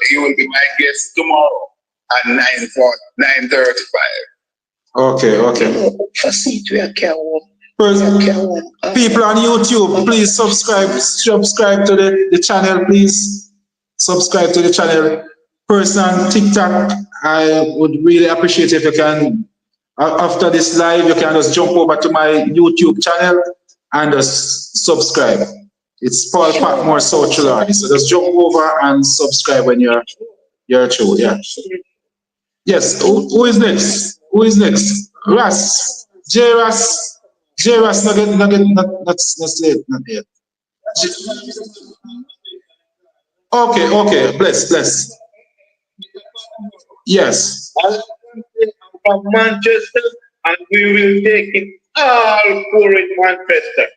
he will be my guest tomorrow at 9:35. Okay. First, people on YouTube, please subscribe to the channel, please. Subscribe to the channel. Person on TikTok, I would really appreciate if you can, after this live, you can just jump over to my YouTube channel and just subscribe. It's Paul Patmore South Trelawney. So just jump over and subscribe when you're through. Yeah. Yes. Who is next? Ras. J Ras not yet. Okay. Bless. Yes. From Manchester, and we will take it all for in Manchester.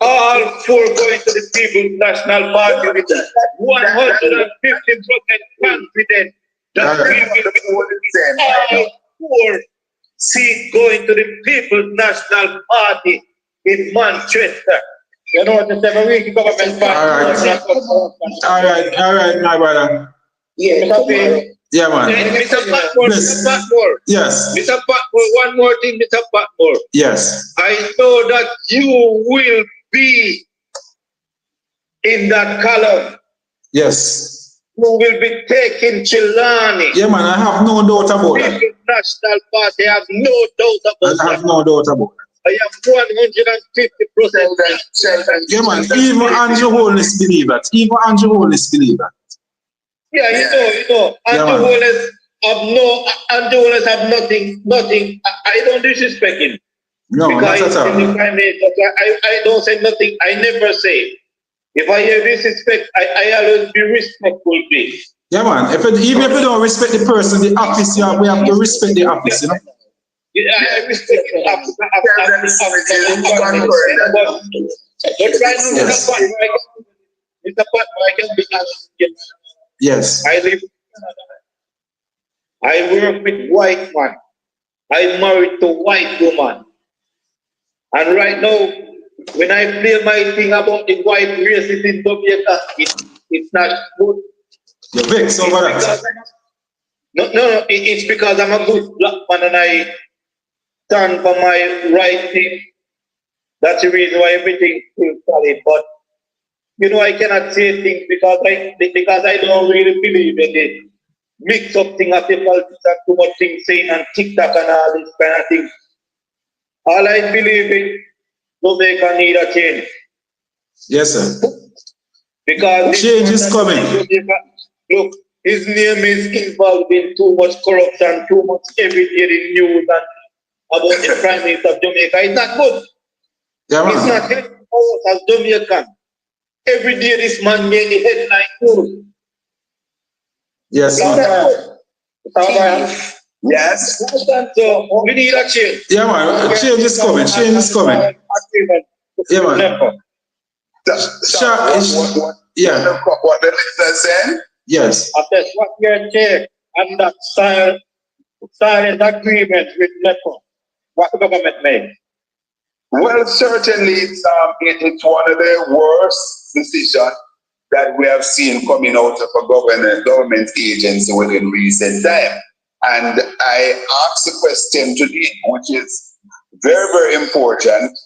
All four going to the People's National Party with 150% confident that all four seats going to the People's National Party It's Manchester. You know, the 7 week government Alright, my brother. Yeah, Yeah, man. Mr. Patmore, Yes. Mr. Patmore. Yes. Mr. Patmore, one more thing, Mr. Patmore. Yes. I know that you will be in that column. Yes. You will be taking Chilani. Yeah, man, I have no doubt about that. People's National Party, I have no doubt about I that. have no doubt about that. I am 150%. Yeah, man, even Andrew Holness believe that. Even Andrew Holness believe that. Yeah, you know. Andrew Holness have nothing. I don't disrespect him. No, Because not at all. I don't say nothing. I never say. If I hear disrespect, I always be respectful, please. Yeah, man. Even if you don't respect the person, the office, yeah, we have to respect the office, you know? Yeah, I respect the office. But right now, Yes. Mr. Patmore, I can be honest. Yes. I live in Canada. I work with white man. I'm married to white woman. And right now, when I play my thing about the white races in Jamaica, it's not good. You're vexed over that. No, it's because I'm a good black man and I stand for my right thing. That's the reason why everything is solid. But you know, I cannot say things because I don't really believe in it. Mix up thing of the politics and too much things saying and TikTok and all this kind of thing. All I believe in, Jamaica need a change. Yes, sir. Because Change is coming. Look, his name is involved in too much corruption, too much everyday news and about the Prime Minister of Jamaica. It's not good. Yeah, man. It's not good for us as Jamaican. Every day this man made the headline news. Yes, man. Yes. So we need a change. Yeah, man. Change is coming. Change is coming. Yeah, man. Yeah. What the listener said? Yes. After what your take and that silent agreement with NEPO, what the government made? Well, certainly it's one of the worst decisions that we have seen coming out of a government agency within recent time. And I asked the question today, which is very, very important.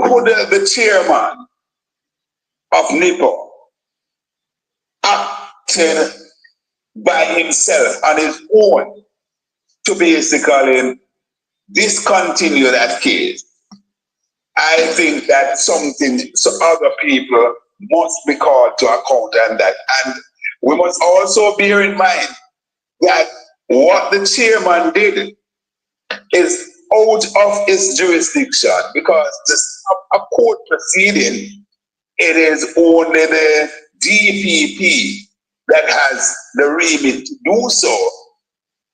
Could the chairman of NIPO acted by himself on his own to basically discontinue that case? I think that something, so other people must be called to account on that. And we must also bear in mind that what the chairman did is out of his jurisdiction, because to stop a court proceeding, it is only the DPP that has the remit to do so,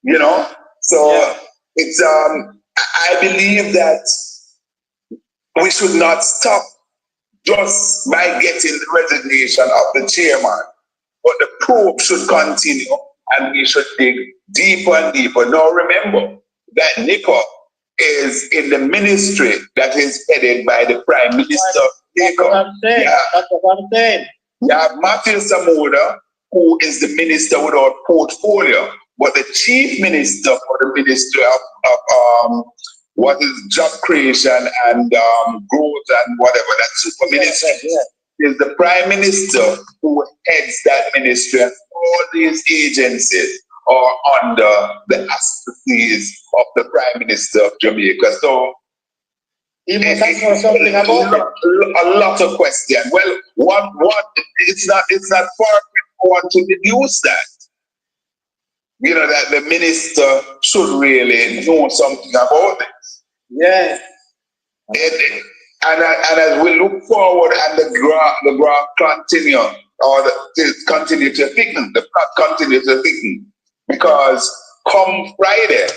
you know? So it's, I believe that we should not stop just by getting the resignation of the chairman, but the probe should continue and we should dig deeper and deeper. Now remember that NIPO is in the ministry that is headed by the Prime Minister. That's what I'm saying. That's what I'm saying. You have Matthew Samoda, who is the minister without portfolio, but the chief minister for the Ministry of what is job creation and growth and whatever, that super ministry, is the Prime Minister who heads that ministry, and all these agencies are under the auspices of the Prime Minister of Jamaica. So He must know something about it. a lot of questions. Well, what it's not far from one to deduce that. You know, that the minister should really know something about it. Yeah. And as we look forward and the graph continue, or continue to thicken, the plot continue to thicken, because come Friday,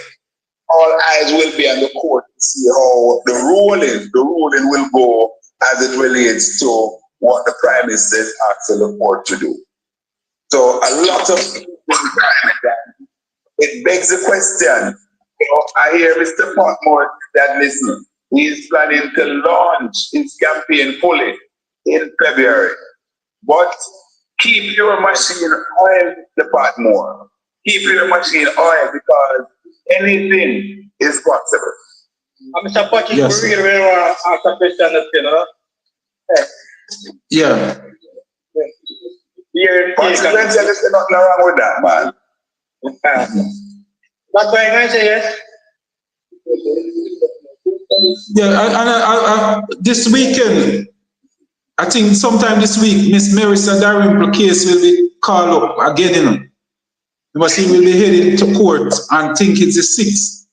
all eyes will be on the court to see how the ruling will go as it relates to what the Prime Minister is asking the court to do. So a lot of it begs the question. You know, I hear Mr. Patmore that listen, He's planning to launch his campaign fully in February. But keep your machine oiled, the Patmore. Keep your machine oiled because anything is possible. Mr. Patrick, Yes. we really want to ask a question, you know? Yeah. Here, Consequently, there's nothing wrong with that, man. That's why I say yes. Yeah, and this weekend, I think sometime this week, Miss Marissa Dalrymple case will be called up again, you know. Because he will be heading to court and think it's the 6th.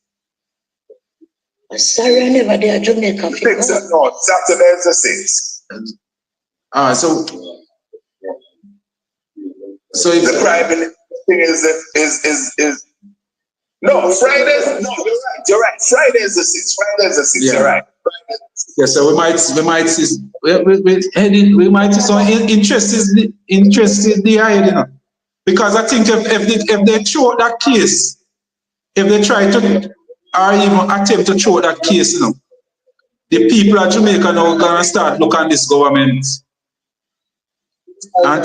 Sorry, I never did Jamaica. No, Saturday is the 6th. So if The private thing is no, Fridays, no, you're right. Friday is the 6th. Friday is the 6th, Yeah. you're right. yeah, so we might see we might see some interested behind, you know. Because I think if they throw that case, if they try to or even attempt to throw that case, you know, the people of Jamaica now gonna start looking at this government and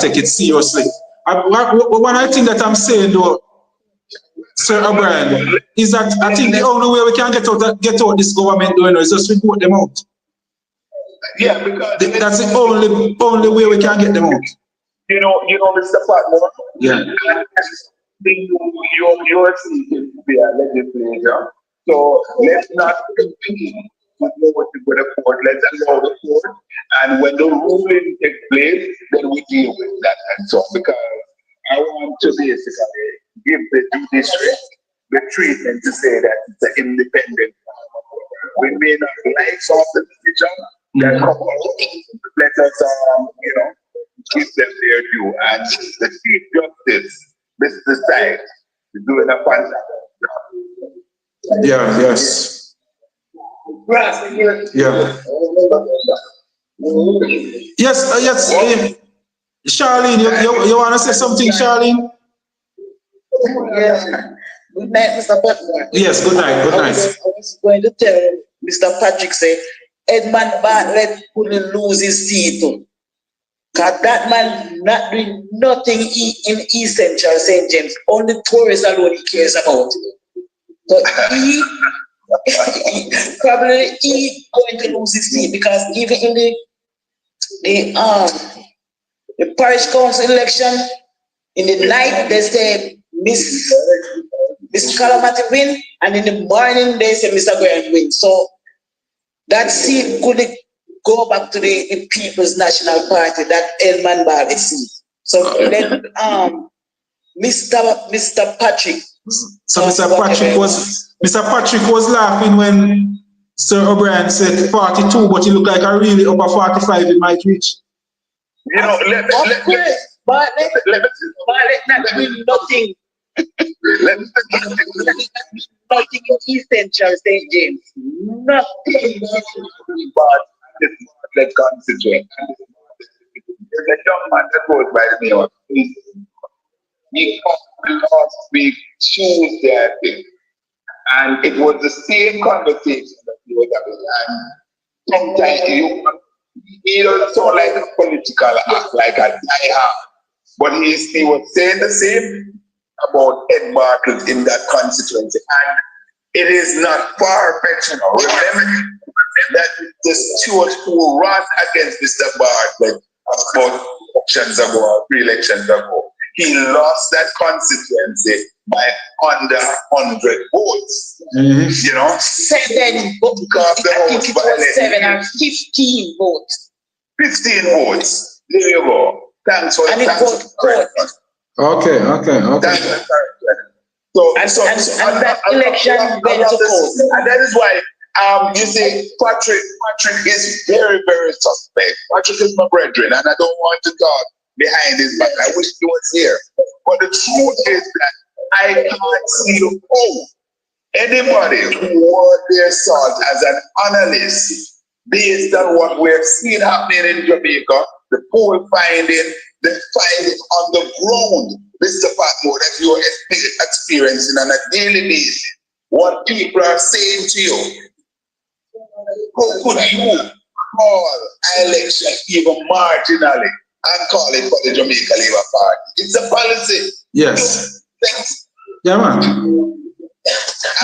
take it seriously. One I think that I'm saying though, Sir O'Brien, is that I think the only way we can get out this government doing is just report them out. Yeah, because That's the only way we can get them out. you know, Mr. Patmore. Yeah. You're seeking to be a legislator. So let's not compete with what the court. Let's allow the court. And when the ruling takes place, then we deal with that and so on. Because I want to basically give the judiciary the treatment to say that it's an independent. We may not like some of the decision that come out. Let us, give them their due. And the Chief Justice, Mr. Side, is doing a fantastic job. Yeah, yes. Yeah. Yes. Charlene, you want to say something, Charlene? Yes. Good night, Mr. Patmore. Yes, good night, good night. I was going to tell Mr. Patrick, say, Edmund Bartlett couldn't lose his seat. Because that man not doing nothing in East Central St. James. Only tourists alone he cares about. So he probably going to lose his seat because even in the parish council election, in the night they say Miss Calamity win, and in the morning they say Mr. Grant win. So that seat could go back to the People's National Party, that Edmund Bartlett seat. So then Mr. Patrick. So Mr. Patrick was laughing when Sir O'Brien said 42, but he looked like a really upper 45 in my reach. You know, Bartlett not doing nothing. Nothing in East Central St. James. Nothing. But constituent. There's a young man that goes by the name of he last week Tuesday, I think. And it was the same conversation that he was having. And sometimes he doesn't sound like a political act, like a diehard. But he was saying the same about Ed Bartlett in that constituency. And it is not far-fetched, you know. Remember that the Stewart who ran against Mr. Bartlett about elections ago, 3 elections ago, he lost that constituency by under 100 votes. Mm-hmm. You know? 7 votes. I think it was 7 and 15 votes. 15 votes. There you go. Thanks for that. Okay. So that election went to court. And that is why you see Patrick is very, very suspect. Patrick is my brethren, and I don't want to talk behind his back. I wish he was here. But the truth is that I can't see how anybody who worth their salt as an analyst based on what we're seeing happening in Jamaica, the poll finding, the finding on the ground, Mr. Patmore, that you're experiencing on a daily basis, what people are saying to you. How could you call an election even marginally and call it for the Jamaica Labour Party? It's a policy. Yes. Yeah, man.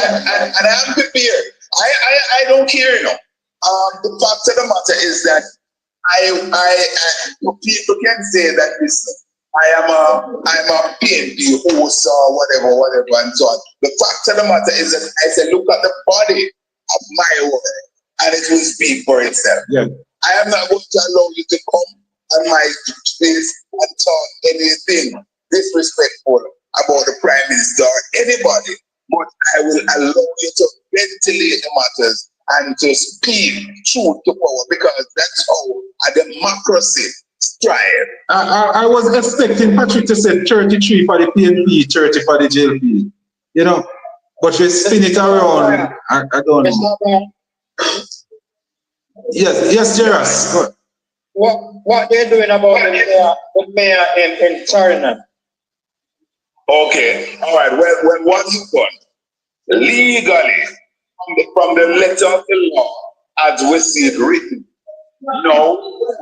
And I'm prepared. I don't care, you know. The fact of the matter is that people can say that this I'm a PNP host or whatever, and so on. The fact of the matter is that I said, look at the body of my work, and it will speak for itself. Yeah. I am not going to allow you to come on my space and talk anything disrespectful about the Prime Minister or anybody, but I will allow you to ventilate the matters and to speak truth to power, because that's how a democracy strives. I was expecting Patrick to say 33 for the PNP, 30 for the JLP. You know, but we spin it around. I don't know. Yes, Jairus. What they're doing about the mayor in China? Okay, all right. Well, what's done legally from the letter of the law as we see it written? No,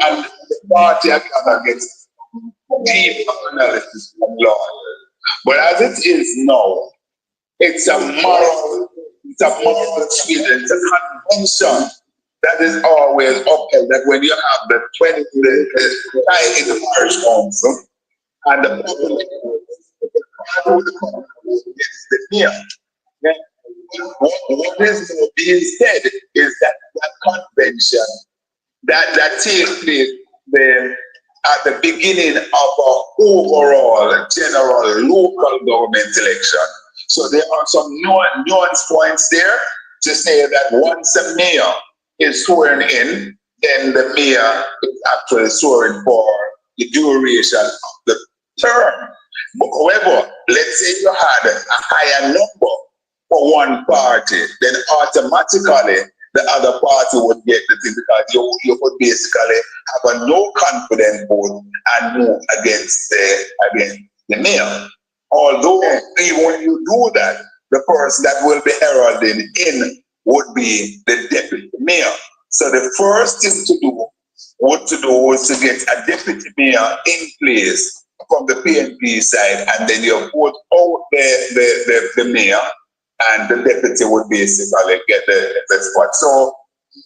and the party against deep analysis of law. But as it is now, it's a moral treaty, it's a convention that is always upheld. That when you have the 20 the guy in the parish council and the public, the mayor. What is being said is that convention that takes place at the beginning of an overall general local government election. So there are some nuance points there to say that once a mayor is sworn in, then the mayor is actually sworn for the duration of the term. But however, let's say you had a higher number for one party, then automatically the other party would get the thing, because you would basically have a no confidence vote and move against the mayor. Although even when you do that, the person that will be heralded in would be the deputy mayor. So the first thing to do was to get a deputy mayor in place from the PNP side, and then you vote out the mayor, and the deputy would basically get the spot. So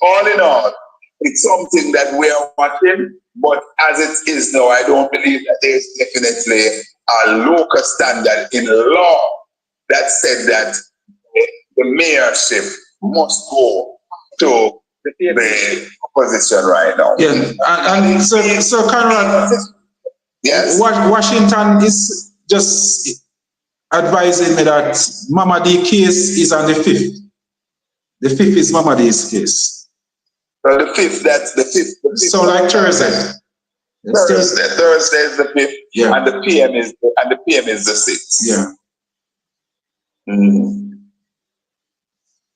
all in all, it's something that we are watching, but as it is now, I don't believe that there is definitely a local standard in law that said that the mayorship must go to the opposition right now. Yeah, and so Conrad, yes, Washington is just advising me that Mama D case is on the 5th. The 5th is Mama D's case. So the 5th, that's the 5th. So like Thursday. Thursday is the 5th, yeah. and the PM is the 6th. Yeah.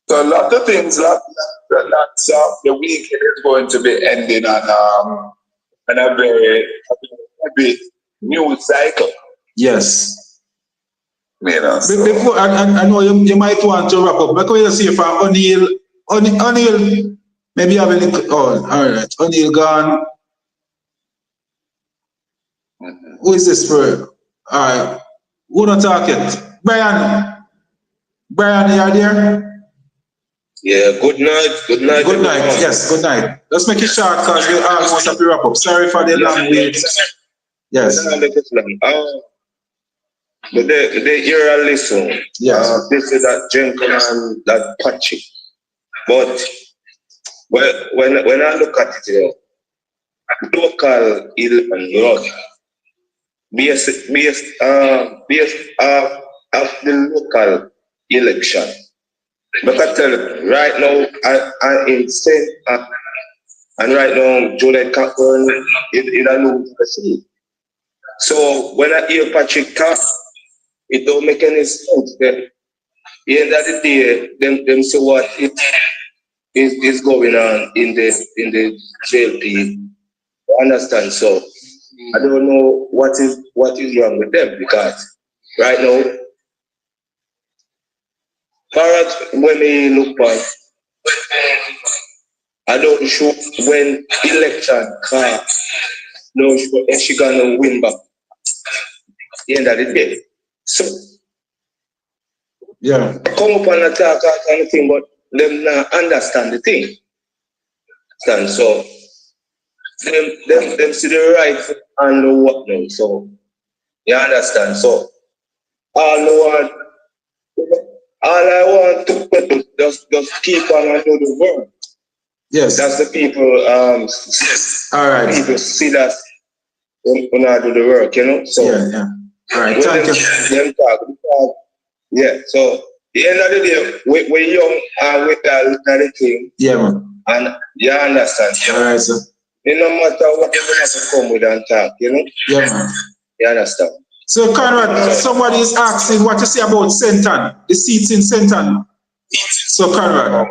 So a lot of things, lots of the weekend is going to be ending on a very heavy news cycle. Yes. You know, so. Before, I know you might want to wrap up. But can you see from O'Neill, maybe you have any, all right, O'Neill gone. Who is this for? All right, who not talk it? Brian, you are there? Yeah, good night. Good night, yes, good night. Let's make it short because we almost have to wrap up. Sorry for the long wait. Yes. But they hear and listen. Yes. This is that gentleman, that Patrick. But when I look at it, local ill and blood, based of the local election. But I tell you, right now, I insane, and right now, Juliet Cameron is a new person. So when I hear Patrick talk, it don't make any sense. At the end of the day, them say what is going on in the JLP. You understand? So I don't know what is wrong with them, because right now, far as when they look back, I don't sure when election comes, no sure if she gonna win back. The end of the day. So Yeah. come up and attack that kind of thing, but them not understand the thing. And so them see the right and the what now. So you understand? So all I want to just keep on and do the work. Yes. That's the people All right. people see that when I do the work, you know. So yeah. All right, thank you. Them talk. Yeah. So the end of the day, we're young and we got the thing. Yeah, man. And you understand. All right, sir. It no matter what you have to come with and talk, you know? Yeah, man. You understand? So, Conrad, somebody is asking what you say about Senton, the seats in Senton. So, Conrad.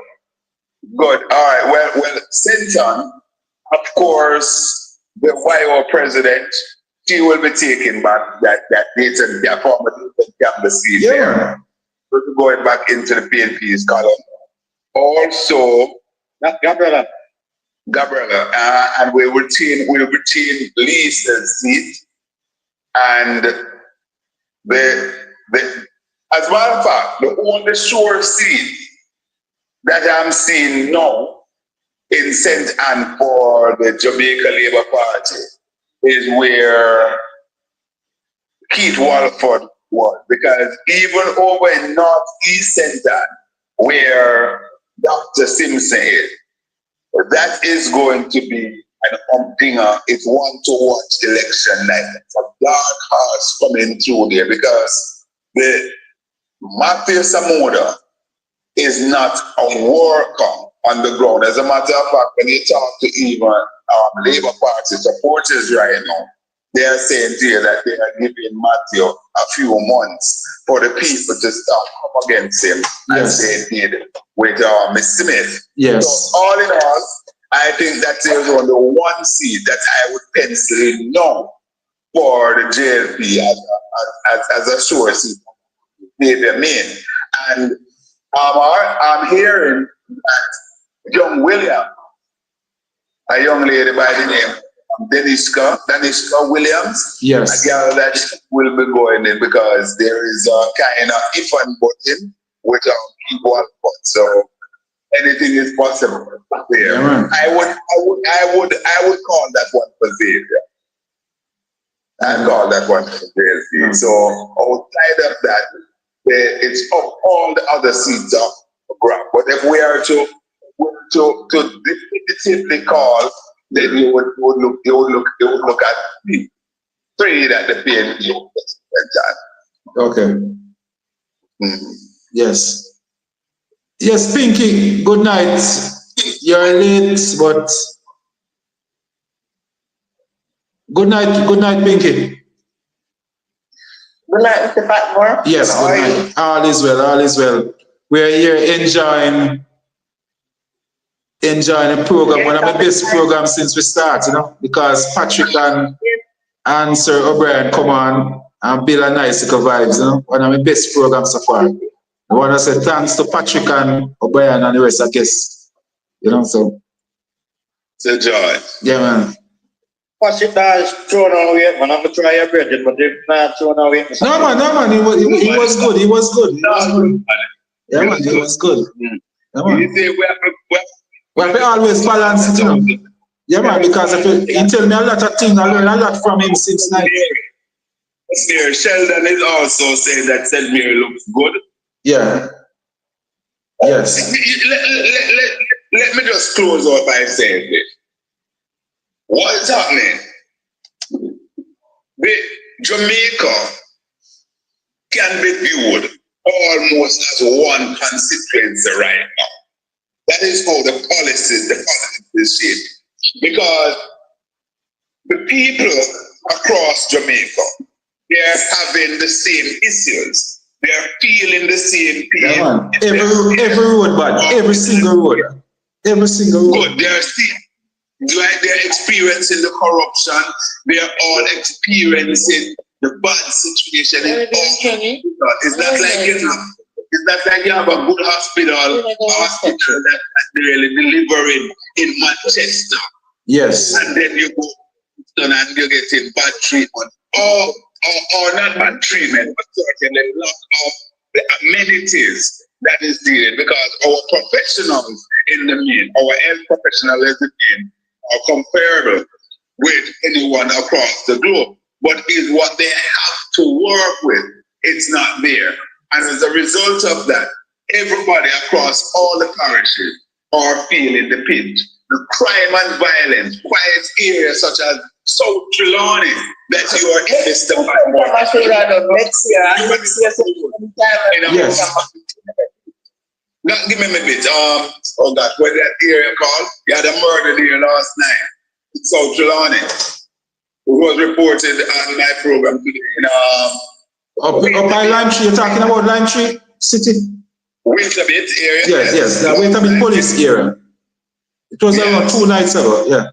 Good. All right. Well, Senton, of course, the YO president, she will be taking back that data, that former the seat there. So going back into the PNP's column. Also, Gabriela, and we retain Lisa's seat, and the as a matter of fact, the only sure seat that I'm seeing now in St. Anne for the Jamaica Labour Party is where Keith Walford was, because even over in Northeast St. Anne, where Dr. Simpson is, that is going to be an umdinger. It's one to watch election night. It's a dark horse coming through there, because the Matthew Samoda is not a worker on the ground. As a matter of fact, when you talk to even Labour Party supporters right now, they are saying to you that they are giving Matthew a few months for the people to start come against him, as they did with Miss Smith. Yes. So all in all, I think that there's only one seat that I would pencil in now for the JLP as a sure seat. Maybe main. And I'm hearing that young William, a young lady by the name of Daniska Williams, yes, a girl that will be going in, because there is a kind of if and button with people on foot. So anything is possible there. Yeah, I would call that one for Xavier. I call that one for Xavier. So outside of that, it's up all the other seats up for grab. But if we are to definitively call, then you would look at the three that the PNP okay. Yes. Yes, Pinky, good night. You're late, but good night, Pinky. Good night, Mr. Patmore. Yes, good night. All is well. We're here enjoying the program, one of the best programs since we started, you know, because Patrick and Sir O'Brien come on and build a nice vibes, you know, one of the best programs so far. I want to say thanks to Patrick and O'Brien and the rest of the guests, you know, so. It's a joy. Yeah, man. Patrick is thrown away, man. I'm going to try your bread, but if not thrown away. No, man, he was good. Yeah, man, he was good. Yeah, man. You say we have to always balance it, you know. Yeah, man, because if he tell me a lot of things, I learned a lot from him since night. Sheldon is also saying that St. Mary looks good. Yeah. Yes. Let me just close out by saying this. What is happening? Jamaica can be viewed almost as one constituency right now. That is how the politics is shaped. Because the people across Jamaica, they're having the same issues. They're feeling the same pain. Yeah, every road, bad. Every single road. Good. They're experiencing the corruption. They're all experiencing the bad situation. It's not like It's not like you have a good hospital, that's really delivering in Manchester. Yes. And then you go and you're getting bad treatment. Or not bad treatment, but certainly lack of the amenities that is needed, because our professionals in the main, our health professionals in the main, are comparable with anyone across the globe. But is what they have to work with, it's not there. And as a result of that, everybody across all the parishes are feeling the pinch. The crime and violence, quiet areas such as South Trelawney, that you are in this department. Yes. Now, give me a bit. Oh God, what that area called? You had a murder there last night in South Trelawney. It was reported on my program today. Up by Lime Tree, you're talking about Lime Tree City? Winterbit area. Yes, the Winterbit police area. It was around 2 nights ago, yeah.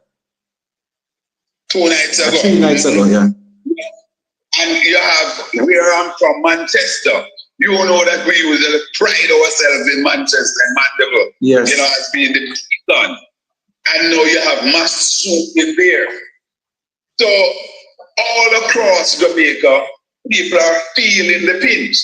2 nights ago. 3 nights ago, yeah. And you have, where I'm from, Manchester. You know that we usually pride ourselves in Manchester and Mandeville. Yes. You know, as being the sun. And now you have mass shooting there. So all across Jamaica, people are feeling the pinch.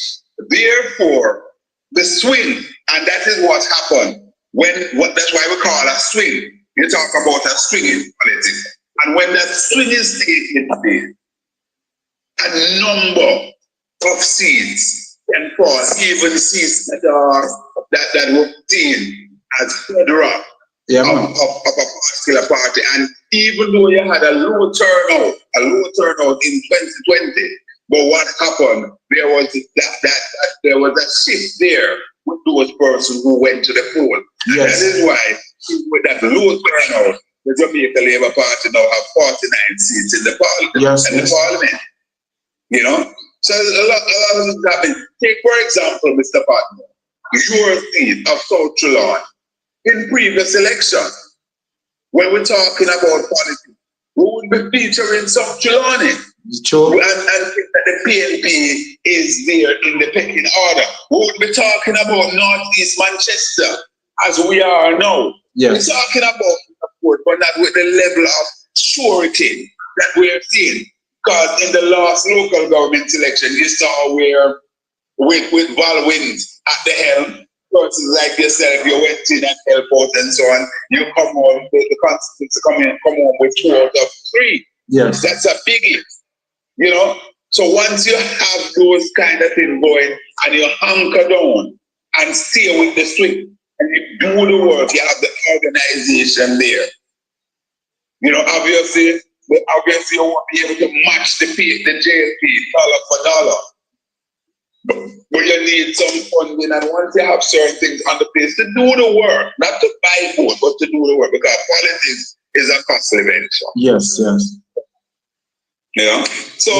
Therefore, the swing, and that is what happened. That's why we call a swing. You talk about a swing in politics. And when that swing is taking place, a number of seats can fall, even seats that were seen as federal of a particular party. And even though you had a low turnout in 2020, but what happened? There was there was a shift there with those persons who went to the poll. Yes. That is why, with that low turnout, the Jamaica Labour Party now have 49 seats in the parliament. You know? So a lot of things happen. Take, for example, Mr. Patmore, your seat of South Trelawney. In previous elections, when we're talking about politics, we would be featuring South Trelawney. Sure. And the PNP is there in the pecking order. We would be talking about Northeast Manchester as we are now. Yes. We're talking about support, but not with the level of surety that we're seeing. Because in the last local government election, you saw where with Val Wins at the helm, persons like yourself, you went in and helped out and so on. You come on, the constituency come on with 2 out of 3. Yes. That's a biggie. You know? So once you have those kind of things going and you hunker down and stay with the swing and you do the work, you have the organization there. You know, obviously you won't be able to match the JLP dollar for dollar. But you need some funding, and once you have certain things on the place to do the work, not to buy vote, but to do the work, because politics is a costly venture. Yes, yes. Yeah. So,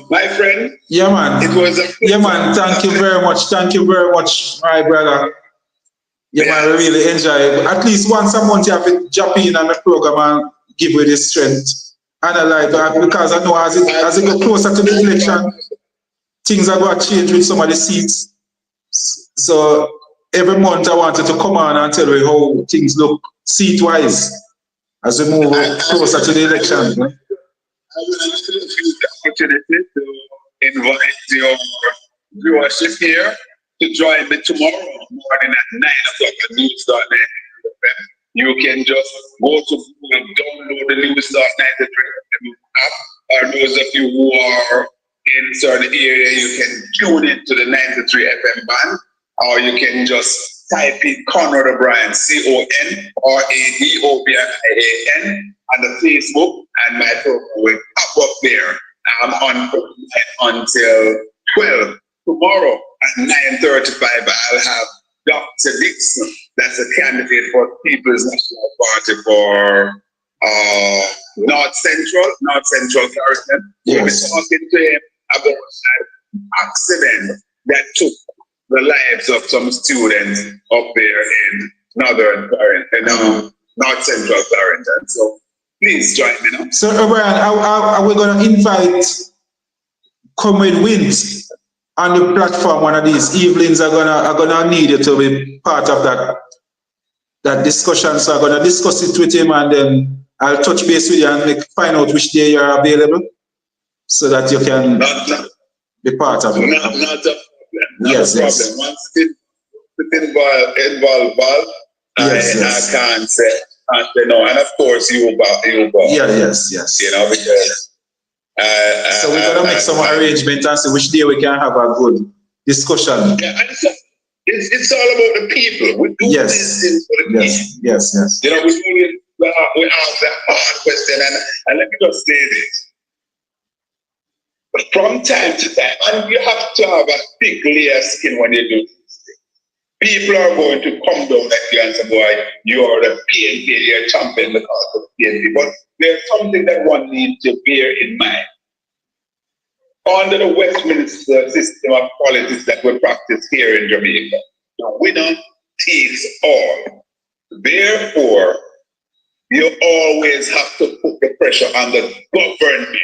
my friend. Yeah, man. It was a thank you very much. Thank you very much, my brother. Yeah, man, I really enjoy it. At least once a month you have to jump in on the program and give you the strength. And I like that because I know as it go closer to the election, things are going to change with some of the seats. So every month I wanted to come on and tell you how things look seat-wise as we move closer to the election. I would like to use the opportunity to invite your viewership here to join me tomorrow morning at 9 o'clock at news.net. You can just go to Google and download the news.net app. Or those of you who are in certain area, you can tune into the 93 FM band, or you can just type in Conrad O'Brien, CONRADOBRIAN, on the Facebook, and my program will pop up there. I'm on until 12 tomorrow at 9:35. I'll have Dr. Dixon, that's a candidate for People's National Party for North Central Carolina. We'll be talking to him about an accident that took the lives of some students up there in North Central Carolina. So please join me now. So, O'Brien, are we going to invite Comrade Wins on the platform one of these evenings are gonna need you to be part of that discussion. So I'm gonna discuss it with him, and then I'll touch base with you and find out which day you're available, so that you can be part of it. Not a problem. Yes, Not a yes. problem. Once it involved, Yes. I can't say no. And of course, you about. Yeah, yes. You know, because So we're gonna make some arrangement and see which day we can have a good discussion. Yeah, and it's all about the people. We do these things for the people. Yes. You know, we ask that hard question, and let me just say this. From time to time, and you have to have a thick layer of skin when you do this thing. People are going to come down at you and say, boy, you're the PNP, you're a champion because of PNP. But there's something that one needs to bear in mind. Under the Westminster system of politics that we practice here in Jamaica, the winner takes all. Therefore, you always have to put the pressure on the government,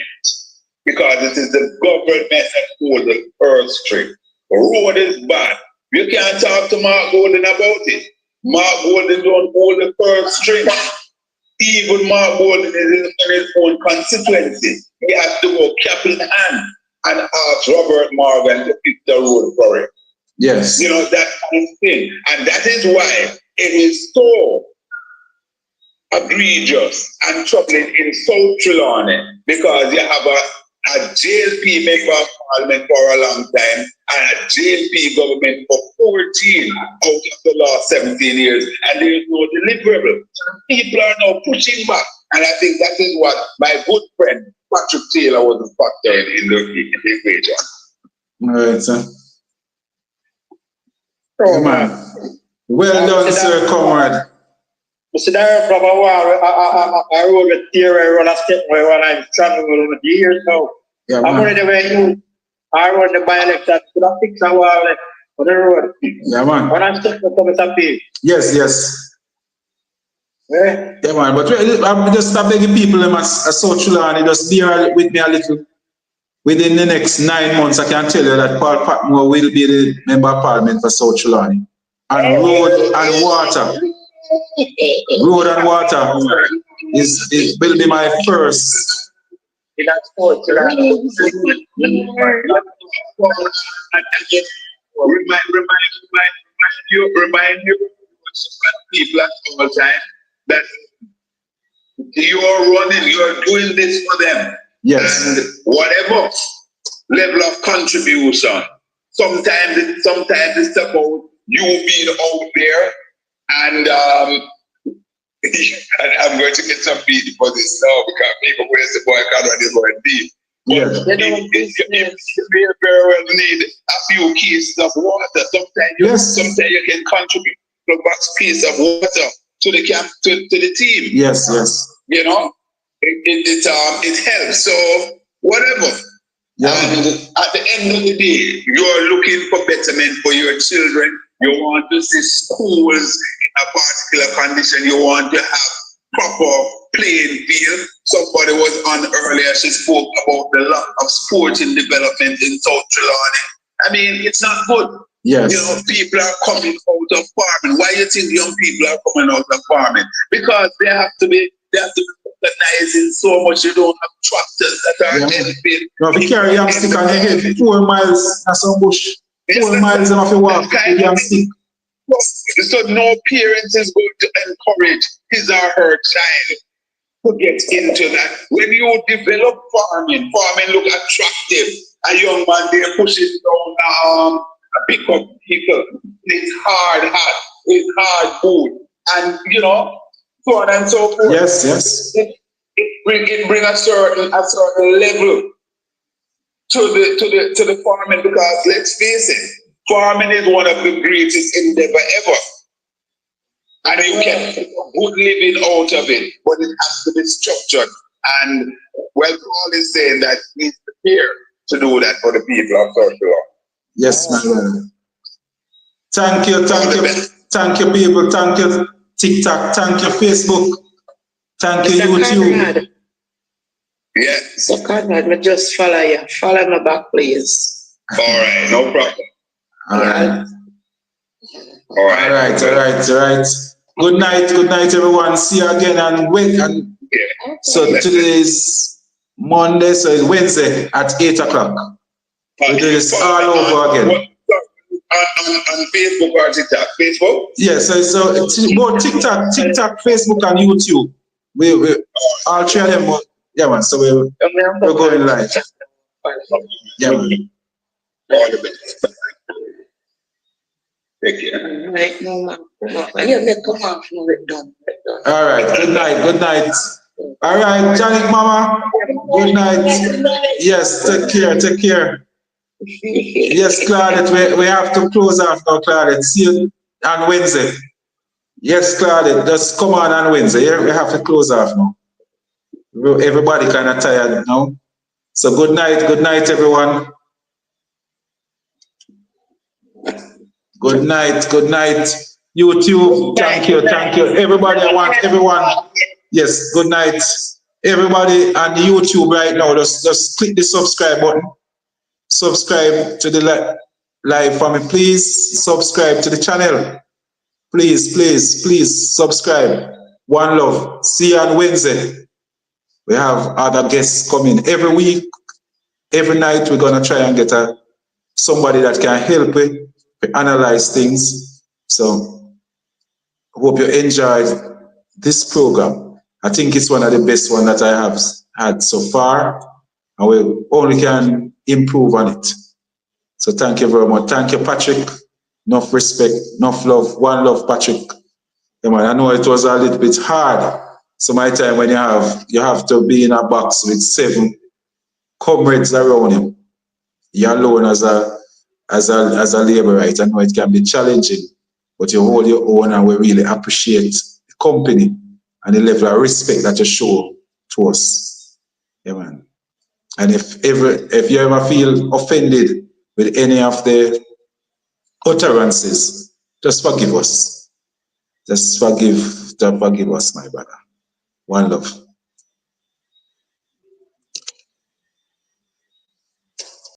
because it is the government that holds the purse string. The road is bad. You can't talk to Mark Golden about it. Mark Golden don't hold the purse string. Even Mark Golden is in his own constituency. He has to go cap in hand and ask Robert Morgan to pick the road for him. Yes. You know, that kind of thing. And that is why it is so egregious and troubling in South Trelawney, because you have a JLP member of parliament for a long time and a JLP government for 14 out of the last 17 years, and there is no deliverable. People are now pushing back, and I think that is what my good friend Patrick Taylor was a factor in the equation. All right, sir. Oh, man. Well done, sir, comrade. Mr. Darren, from a while, I rode a theory, I run a step where I'm traveling with years now. Yeah, I'm going to way I run the by-election, could I fix a while on the road? Yeah, man. When I step to come to pay. Yes. Yeah, man. But I'm just begging people in South Trelawney, just bear with me a little. Within the next 9 months, I can tell you that Paul Patmore will be the member of parliament for South Trelawney. And road and water. Road and water will be my first. Remind you, people at all time that you're running, you're doing this for them. Yes. And whatever level of contribution, sometimes it's about you being out there, and I'm going to get some beat for this now because people will say, boy, I can't run this one deep. Yes. You may very well need a few keys of water. Sometimes you can contribute to a box piece of water to the camp, to the team. Yes. You know, it helps. So whatever. Yeah. And at the end of the day, you're looking for betterment for your children. You want to see schools in a particular condition. You want to have proper playing field. Somebody was on earlier. She spoke about the lack of sporting development in South Trelawney. I mean, it's not good. Yes. You know, people are coming out of farming. Why do you think young people are coming out of farming? Because they have to be recognizing so much. You don't have tractors that are helping. You have to carry a stick on your head 4 miles in some bush. 4 miles and have to walk with a stick. So no parent is going to encourage his or her child to get into that. When you develop farming look attractive. A young man there pushes down a pickup vehicle. It's hard hat, it's hard food, and you know, so on and so forth. Yes. It bring a certain level to the farming, because let's face it, farming is one of the greatest endeavor ever. And you can get good living out of it, but it has to be structured. And well, Paul is saying that he's prepared to do that for the people of South Carolina. Yes, my brother. Thank you, people. Thank you, TikTok. Thank you, Facebook. Thank you, YouTube. Yes. So Conrad, me just follow you. Follow me back, please. All right, no problem. All right. All right. All right. Good night, everyone. See you again and wait. And so today's Monday, so it's Wednesday at 8 o'clock. We do this all over again. On Facebook or TikTok? Facebook? Yes, both TikTok, Facebook, and YouTube. We all three of them. Yeah, man. So we're going live. Yeah, man. All the best. Take care. Right, no, man. Come on, it done. All right. Good night. All right, Janet, Mama. Good night. Yes, take care. Yes, Claudette, we have to close off now, Claudette. See you on Wednesday. Yes, Claudette, just come on Wednesday. Yeah? We have to close off now. Everybody kind of tired now. So good night, everyone. Good night. YouTube, thank you. Everybody, I want everyone. Yes, good night. Everybody on YouTube right now, just click the subscribe button. Subscribe to the live for me. Please subscribe to the channel. Please subscribe. One love. See you on Wednesday. We have other guests coming every week. Every night we're gonna try and get somebody that can help with analyze things. So hope you enjoyed this program. I think it's one of the best ones that I have had so far, and we only can improve on it. So thank you very much. Thank you, Patrick. Enough respect, enough love. One love, Patrick. Yeah, man, I know it was a little bit hard. So my time when you have to be in a box with 7 comrades around you. You're alone as a laborite. I know it can be challenging, but you hold your own, and we really appreciate the company and the level of respect that you show to us. Yeah, man. And if you ever feel offended with any of the utterances, just forgive us. Just forgive us, my brother. One love.